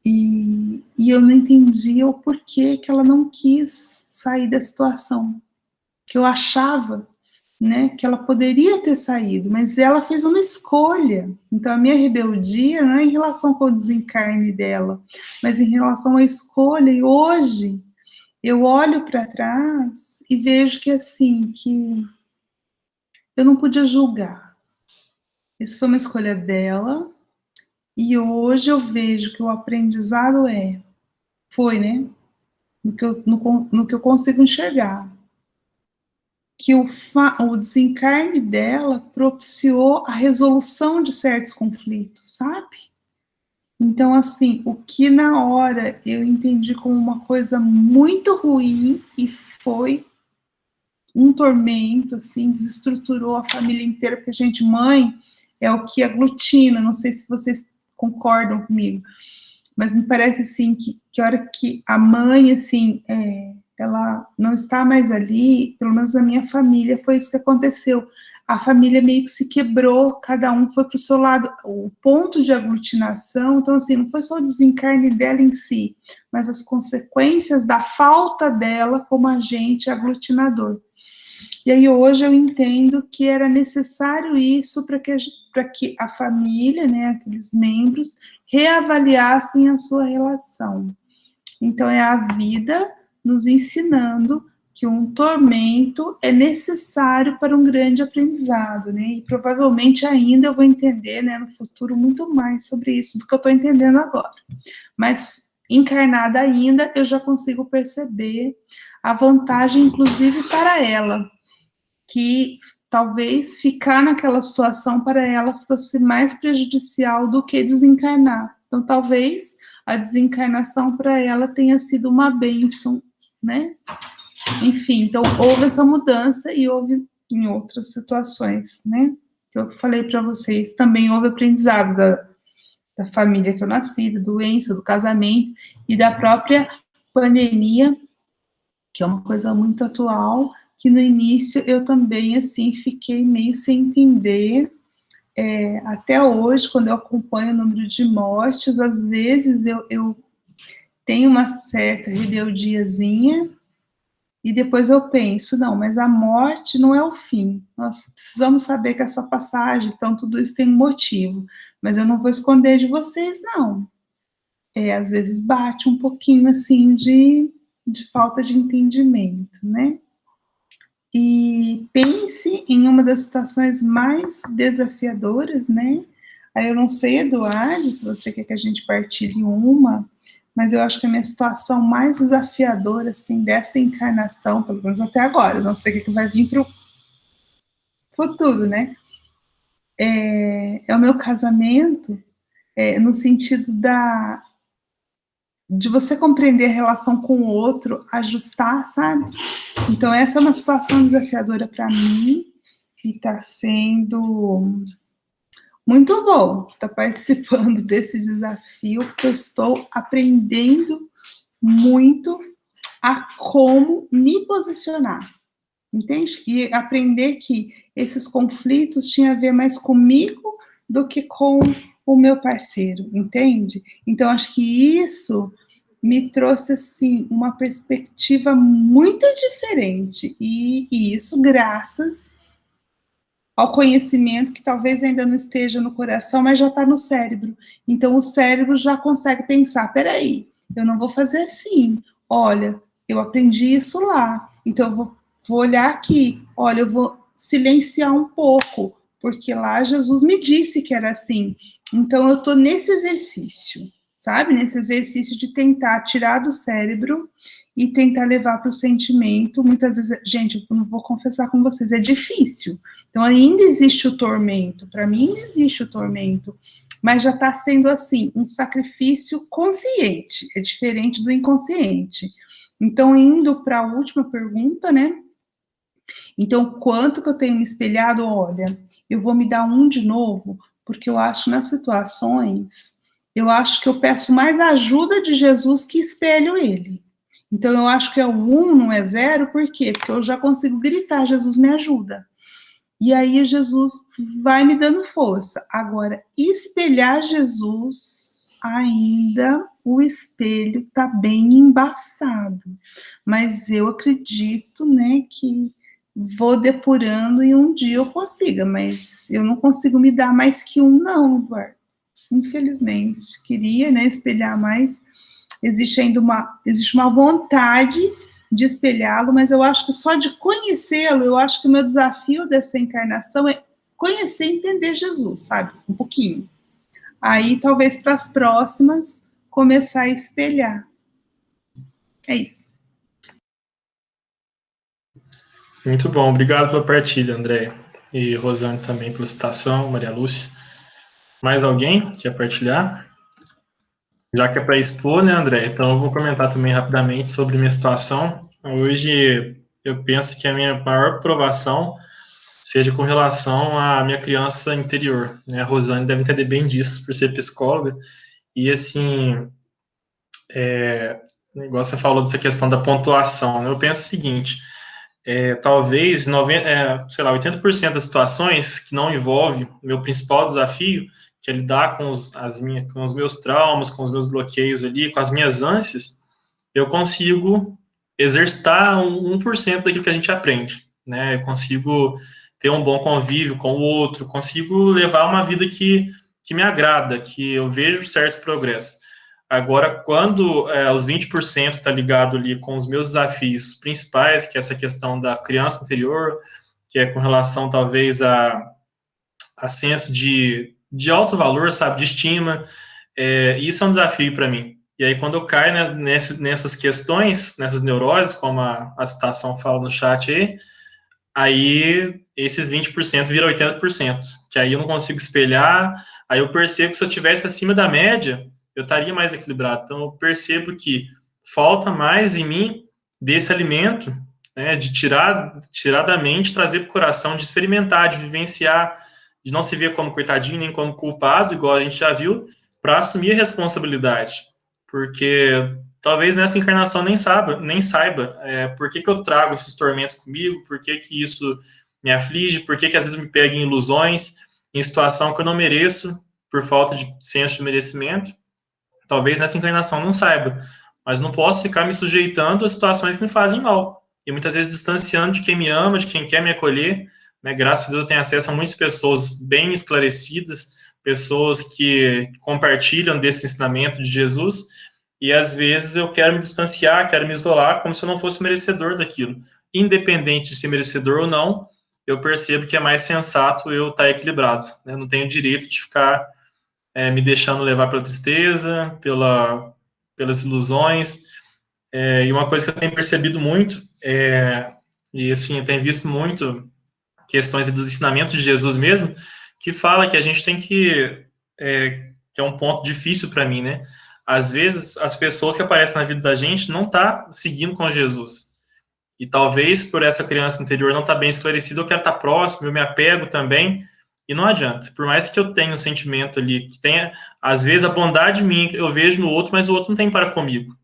e eu não entendia o porquê que ela não quis sair da situação, que eu achava, né, que ela poderia ter saído, mas ela fez uma escolha. Então, a minha rebeldia não é em relação com o desencarne dela, mas em relação à escolha. E hoje, eu olho para trás e vejo que, assim, que eu não podia julgar. Isso foi uma escolha dela, e hoje eu vejo que o aprendizado foi, né, no que eu consigo enxergar, que o desencarne dela propiciou a resolução de certos conflitos, sabe? Então, assim, o que na hora eu entendi como uma coisa muito ruim e foi um tormento, assim, desestruturou a família inteira, porque, gente, mãe é o que aglutina, não sei se vocês concordam comigo, mas me parece, assim, que a hora que a mãe, assim, ela não está mais ali, pelo menos na minha família, foi isso que aconteceu. A família meio que se quebrou, cada um foi para o seu lado. O ponto de aglutinação, então, assim, não foi só o desencarne dela em si, mas as consequências da falta dela como agente aglutinador. E aí hoje eu entendo que era necessário isso para que a família, né, aqueles membros, reavaliassem a sua relação. Então é a vida nos ensinando que um tormento é necessário para um grande aprendizado, né? E provavelmente ainda eu vou entender, né, no futuro muito mais sobre isso do que eu estou entendendo agora. Mas encarnada ainda, eu já consigo perceber a vantagem, inclusive para ela, que talvez ficar naquela situação para ela fosse mais prejudicial do que desencarnar. Então, talvez a desencarnação para ela tenha sido uma bênção, né? Enfim, então houve essa mudança e houve em outras situações, né? Que eu falei para vocês, também houve aprendizado da família que eu nasci, da doença, do casamento e da própria pandemia, que é uma coisa muito atual, que no início eu também, assim, fiquei meio sem entender. Até hoje, quando eu acompanho o número de mortes, às vezes eu tenho uma certa rebeldiazinha, e depois eu penso, não, mas a morte não é o fim. Nós precisamos saber que é só passagem, então tudo isso tem um motivo. Mas eu não vou esconder de vocês, não. Às vezes bate um pouquinho, assim, de falta de entendimento, né? E pense em uma das situações mais desafiadoras, né? Aí eu não sei, Eduardo, se você quer que a gente partilhe uma, mas eu acho que a minha situação mais desafiadora, assim, dessa encarnação, pelo menos até agora, eu não sei o que vai vir para o futuro, né? É o meu casamento, no sentido de você compreender a relação com o outro, ajustar, sabe? Então, essa é uma situação desafiadora para mim, e está sendo muito bom estar participando desse desafio, porque eu estou aprendendo muito a como me posicionar, entende? E aprender que esses conflitos tinham a ver mais comigo do que com o meu parceiro, entende? Então, acho que isso me trouxe, assim, uma perspectiva muito diferente, e isso graças ao conhecimento que talvez ainda não esteja no coração, mas já está no cérebro. Então, o cérebro já consegue pensar, peraí, eu não vou fazer assim, olha, eu aprendi isso lá, então eu vou olhar aqui, olha, eu vou silenciar um pouco, porque lá Jesus me disse que era assim. Então, eu estou nesse exercício, sabe? Nesse exercício de tentar tirar do cérebro e tentar levar para o sentimento. Muitas vezes, gente, eu não vou confessar com vocês, é difícil. Então, ainda existe o tormento. Para mim, ainda existe o tormento. Mas já está sendo, assim, um sacrifício consciente. É diferente do inconsciente. Então, indo para a última pergunta, né? Então, quanto que eu tenho me espelhado? Olha, eu vou me dar um de novo, porque eu acho que nas situações, eu acho que eu peço mais ajuda de Jesus que espelho ele. Então, eu acho que é o 1, não é 0, por quê? Porque eu já consigo gritar, Jesus me ajuda. E aí, Jesus vai me dando força. Agora, espelhar Jesus, ainda o espelho está bem embaçado. Mas eu acredito, né, que vou depurando e um dia eu consiga, mas eu não consigo me dar mais que um, não, Eduardo. Infelizmente. Queria, né, espelhar mais. Existe uma vontade de espelhá-lo, mas eu acho que só de conhecê-lo, eu acho que o meu desafio dessa encarnação é conhecer e entender Jesus, sabe? Um pouquinho. Aí, talvez para as próximas, começar a espelhar. É isso. Muito bom, obrigado pela partilha, André. E Rosane também pela citação, Maria Lúcia. Mais alguém quer partilhar? Já que é para expor, né, André? Então eu vou comentar também rapidamente sobre minha situação. Hoje eu penso que a minha maior provação seja com relação à minha criança interior, né? A Rosane deve entender bem disso, por ser psicóloga. E assim, igual você falou dessa questão da pontuação, né? Eu penso o seguinte, talvez 80% das situações que não envolve o meu principal desafio, que é lidar com os meus traumas, com os meus bloqueios ali, com as minhas ânsias, eu consigo exercitar 1% daquilo que a gente aprende, né? Eu consigo ter um bom convívio com o outro, consigo levar uma vida que me agrada, que eu vejo certos progressos. Agora, quando os 20% está ligado ali com os meus desafios principais, que é essa questão da criança interior, que é com relação, talvez, a senso de alto valor, sabe, de estima, isso é um desafio para mim. E aí, quando eu caio, né, nessas questões, nessas neuroses, como a citação fala no chat aí esses 20% viram 80%, que aí eu não consigo espelhar, aí eu percebo que se eu estivesse acima da média, eu estaria mais equilibrado. Então, eu percebo que falta mais em mim desse alimento, né, de tirar da mente, trazer para o coração, de experimentar, de vivenciar, de não se ver como coitadinho, nem como culpado, igual a gente já viu, para assumir a responsabilidade. Porque talvez nessa encarnação nem saiba por que eu trago esses tormentos comigo, por que isso me aflige, por que às vezes me pega em ilusões, em situação que eu não mereço, por falta de senso de merecimento. Talvez nessa encarnação não saiba, mas não posso ficar me sujeitando a situações que me fazem mal. E muitas vezes distanciando de quem me ama, de quem quer me acolher, né? Graças a Deus eu tenho acesso a muitas pessoas bem esclarecidas, pessoas que compartilham desse ensinamento de Jesus, e às vezes eu quero me distanciar, quero me isolar, como se eu não fosse merecedor daquilo. Independente de ser merecedor ou não, eu percebo que é mais sensato eu estar equilibrado, né? Eu não tenho direito de ficar me deixando levar pela tristeza, pelas ilusões. E uma coisa que eu tenho percebido muito, e assim, eu tenho visto muito questões dos ensinamentos de Jesus mesmo, que fala que a gente tem que é um ponto difícil para mim, né? Às vezes, as pessoas que aparecem na vida da gente não tá seguindo com Jesus. E talvez por essa criança interior não tá bem esclarecida, eu quero estar próximo, eu me apego também, e não adianta. Por mais que eu tenha um sentimento ali, que tenha, às vezes, a bondade minha, eu vejo no outro, mas o outro não tem para comigo.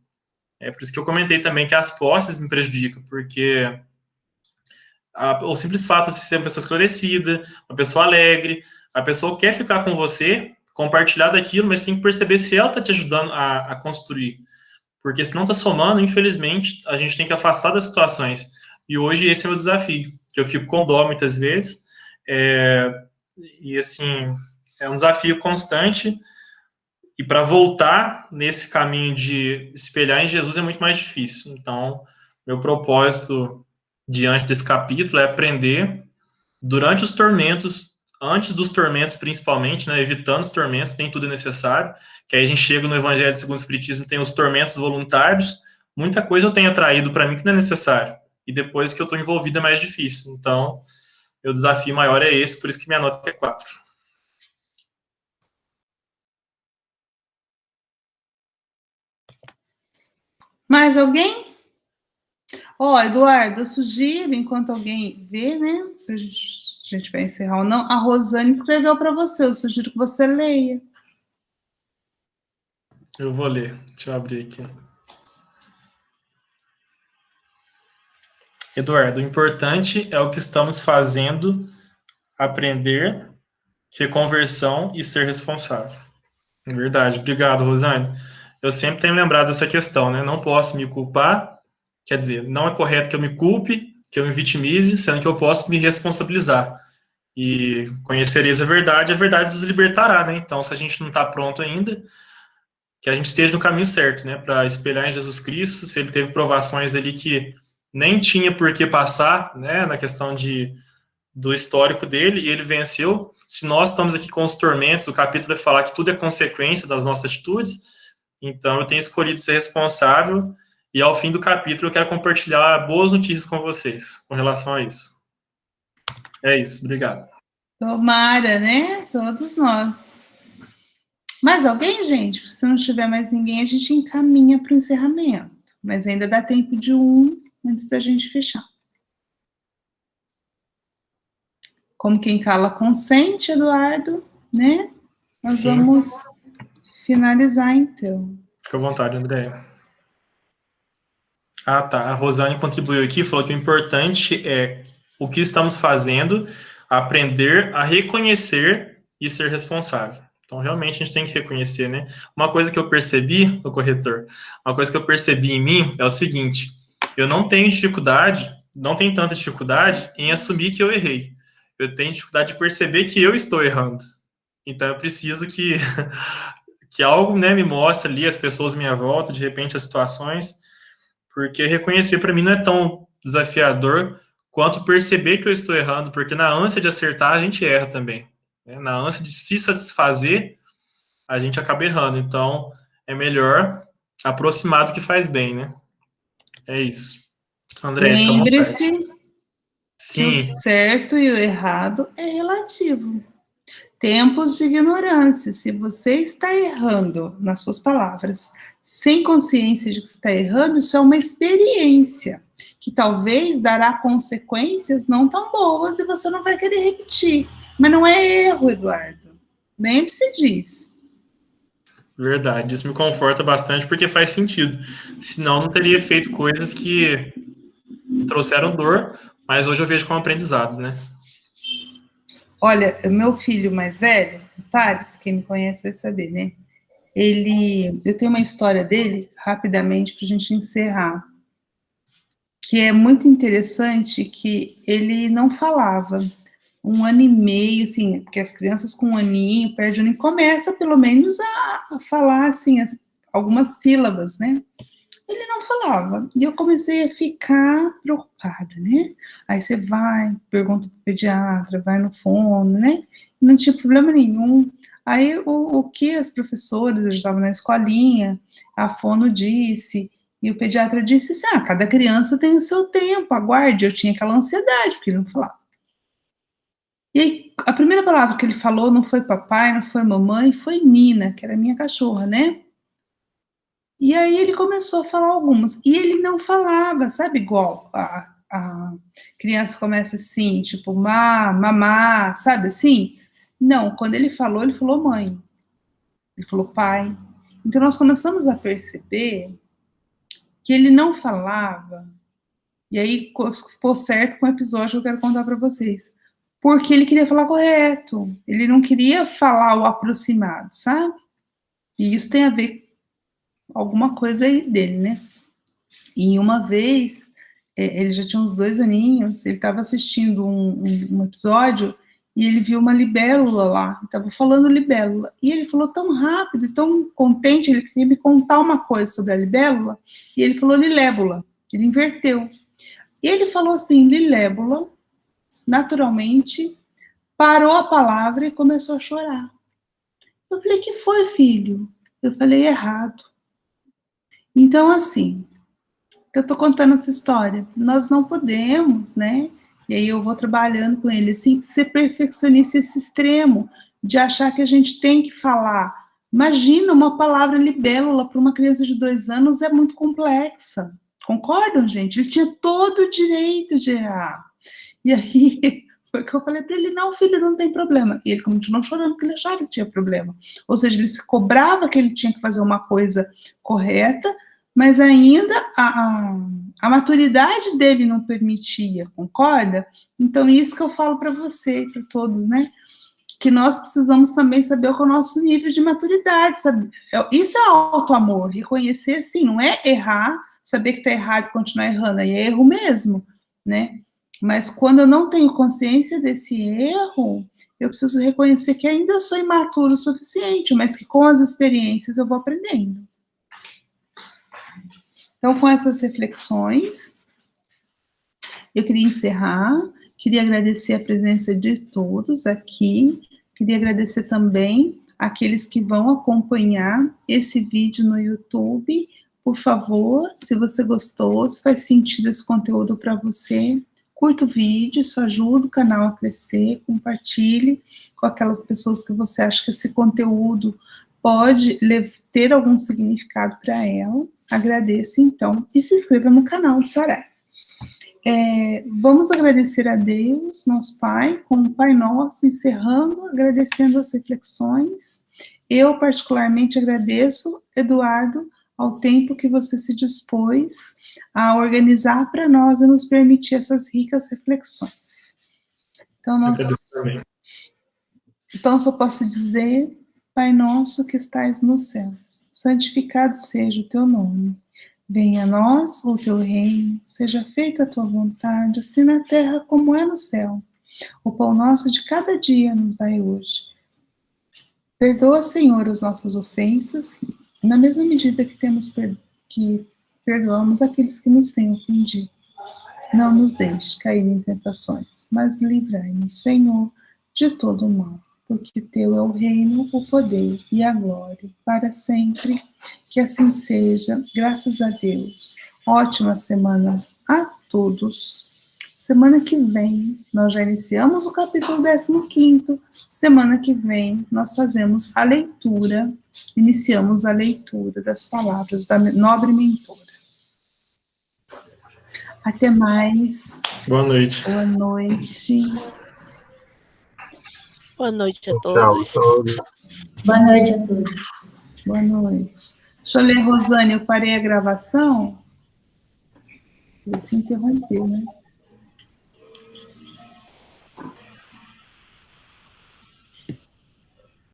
É por isso que eu comentei também que as posses me prejudicam, porque o simples fato de ser uma pessoa esclarecida, uma pessoa alegre, a pessoa quer ficar com você, compartilhar daquilo, mas tem que perceber se ela está te ajudando a construir. Porque se não está somando, infelizmente, a gente tem que afastar das situações. E hoje esse é o meu desafio, que eu fico com dó muitas vezes, e assim, é um desafio constante, e para voltar nesse caminho de espelhar em Jesus é muito mais difícil. Então, meu propósito diante desse capítulo é aprender durante os tormentos, antes dos tormentos principalmente, né, evitando os tormentos, nem tudo é necessário, que aí a gente chega no Evangelho segundo o Espiritismo, tem os tormentos voluntários, muita coisa eu tenho atraído para mim que não é necessário, e depois que eu estou envolvido é mais difícil, então, meu desafio maior é esse, por isso que minha nota é 4. Mais alguém? Ó, Eduardo, eu sugiro, enquanto alguém vê, né, a gente vai encerrar ou não, a Rosane escreveu para você, eu sugiro que você leia. Eu vou ler, deixa eu abrir aqui. Eduardo, o importante é o que estamos fazendo, aprender, reconversão e ser responsável. Verdade, obrigado, Rosane. Eu sempre tenho lembrado dessa questão, né? Não posso me culpar, quer dizer, não é correto que eu me culpe, que eu me vitimize, sendo que eu posso me responsabilizar. E conhecereis a verdade nos libertará, né? Então, se a gente não está pronto ainda, que a gente esteja no caminho certo, né? Para espelhar em Jesus Cristo, se ele teve provações ali que nem tinha por que passar, né? Na questão do histórico dele, e ele venceu. Se nós estamos aqui com os tormentos, o capítulo vai falar que tudo é consequência das nossas atitudes, então eu tenho escolhido ser responsável, e ao fim do capítulo eu quero compartilhar boas notícias com vocês, com relação a isso. É isso, obrigado. Tomara, né? Todos nós. Mais alguém, gente? Se não tiver mais ninguém, a gente encaminha para o encerramento, mas ainda dá tempo de um antes da gente fechar. Como quem cala consente, Eduardo, né? Nós Sim. Vamos finalizar, então. Fica à vontade, André. Ah, tá. A Rosane contribuiu aqui, falou que o importante é o que estamos fazendo, aprender a reconhecer e ser responsável. Então, realmente, a gente tem que reconhecer, né? Uma coisa que eu percebi, o corretor, uma coisa que eu percebi em mim é o seguinte, eu não tenho tanta dificuldade em assumir que eu errei. Eu tenho dificuldade de perceber que eu estou errando. Então, eu preciso que algo, né, me mostre ali, as pessoas à minha volta, de repente, as situações, porque reconhecer para mim não é tão desafiador quanto perceber que eu estou errando, porque na ânsia de acertar, a gente erra também. Né? Na ânsia de se satisfazer, a gente acaba errando. Então, é melhor aproximar do que faz bem, né? É isso. André, fica à vontade. Lembre-se que o Sim, certo e o errado é relativo. Tempos de ignorância. Se você está errando nas suas palavras, sem consciência de que está errando, isso é uma experiência que talvez dará consequências não tão boas e você não vai querer repetir. Mas não é erro, Eduardo. Lembre-se disso. verdade. Isso me conforta bastante porque faz sentido. Senão, não teria feito coisas que me trouxeram dor, mas hoje eu vejo como aprendizado, né? Olha, meu filho mais velho, o Thales, quem me conhece vai saber, né? Eu tenho uma história dele, rapidamente, para a gente encerrar, que é muito interessante, que ele não falava. 1 ano e meio, assim, porque as crianças com 1 aninho, perde 1 aninho, começa pelo menos a falar, assim, algumas sílabas, né? Ele não falava, e eu comecei a ficar preocupada, né? Aí você vai, pergunta para o pediatra, vai no fono, né? Não tinha problema nenhum. Aí o que as professoras, eu já estava na escolinha, a fono disse, e o pediatra disse assim, cada criança tem o seu tempo, aguarde. Eu tinha aquela ansiedade, porque ele não falava. E aí, a primeira palavra que ele falou não foi papai, não foi mamãe, foi Nina, que era minha cachorra, né? E aí ele começou a falar algumas. E ele não falava, sabe, igual a criança começa assim, tipo, mamá, sabe assim? Não, quando ele falou mãe. Ele falou pai. Então nós começamos a perceber que ele não falava. E aí ficou certo com o episódio que eu quero contar para vocês. Porque ele queria falar correto. Ele não queria falar o aproximado, sabe? E isso tem a ver alguma coisa aí dele, né? E uma vez, ele já tinha uns 2 aninhos, ele estava assistindo um episódio e ele viu uma libélula lá, estava falando libélula, e ele falou tão rápido e tão contente, ele queria me contar uma coisa sobre a libélula, e ele falou lilébula, ele inverteu. E ele falou assim, lilébula, naturalmente, parou a palavra e começou a chorar. Eu falei, que foi, filho? Eu falei, errado. Então, assim, eu tô contando essa história. Nós não podemos, né? E aí eu vou trabalhando com ele, assim, ser perfeccionista esse extremo, de achar que a gente tem que falar. Imagina, uma palavra libélula para uma criança de 2 anos é muito complexa. Concordam, gente? Ele tinha todo o direito de errar. E aí, foi o que eu falei para ele, não, filho, não tem problema. E ele continuou chorando porque ele achava que tinha problema. Ou seja, ele se cobrava que ele tinha que fazer uma coisa correta, mas ainda a maturidade dele não permitia, concorda? Então, isso que eu falo para você, para todos, né? Que nós precisamos também saber qual é o nosso nível de maturidade, sabe? Isso é auto-amor, reconhecer, assim, não é errar, saber que está errado e continuar errando, aí é erro mesmo, né? Mas quando eu não tenho consciência desse erro, eu preciso reconhecer que ainda eu sou imaturo o suficiente, mas que com as experiências eu vou aprendendo. Então, com essas reflexões, eu queria encerrar, queria agradecer a presença de todos aqui, queria agradecer também àqueles que vão acompanhar esse vídeo no YouTube. Por favor, se você gostou, se faz sentido esse conteúdo para você, curta o vídeo, isso ajuda o canal a crescer, compartilhe com aquelas pessoas que você acha que esse conteúdo pode ter algum significado para ela. Agradeço, então, e se inscreva no canal do Sarai. Vamos agradecer a Deus, nosso Pai, como Pai Nosso, encerrando, agradecendo as reflexões. Eu, particularmente, agradeço, Eduardo, ao tempo que você se dispôs a organizar para nós e nos permitir essas ricas reflexões. Então, só posso dizer, Pai nosso que estais nos céus, santificado seja o teu nome. Venha a nós o teu reino, seja feita a tua vontade, assim na terra como é no céu. O pão nosso de cada dia nos dai hoje. Perdoa, Senhor, as nossas ofensas, na mesma medida que perdoamos aqueles que nos têm ofendido. Não nos deixe cair em tentações, mas livrai-nos, Senhor, de todo o mal. Porque teu é o reino, o poder e a glória, para sempre. Que assim seja, graças a Deus. Ótima semana a todos. Semana que vem, nós já iniciamos o capítulo 15º. Semana que vem, nós fazemos a leitura, iniciamos a leitura das palavras da nobre mentora. Até mais. Boa noite. Boa noite. Boa noite a todos. Tchau a todos. Boa noite a todos. Boa noite. Deixa eu ler, Rosane, eu parei a gravação. Você interrompeu, né?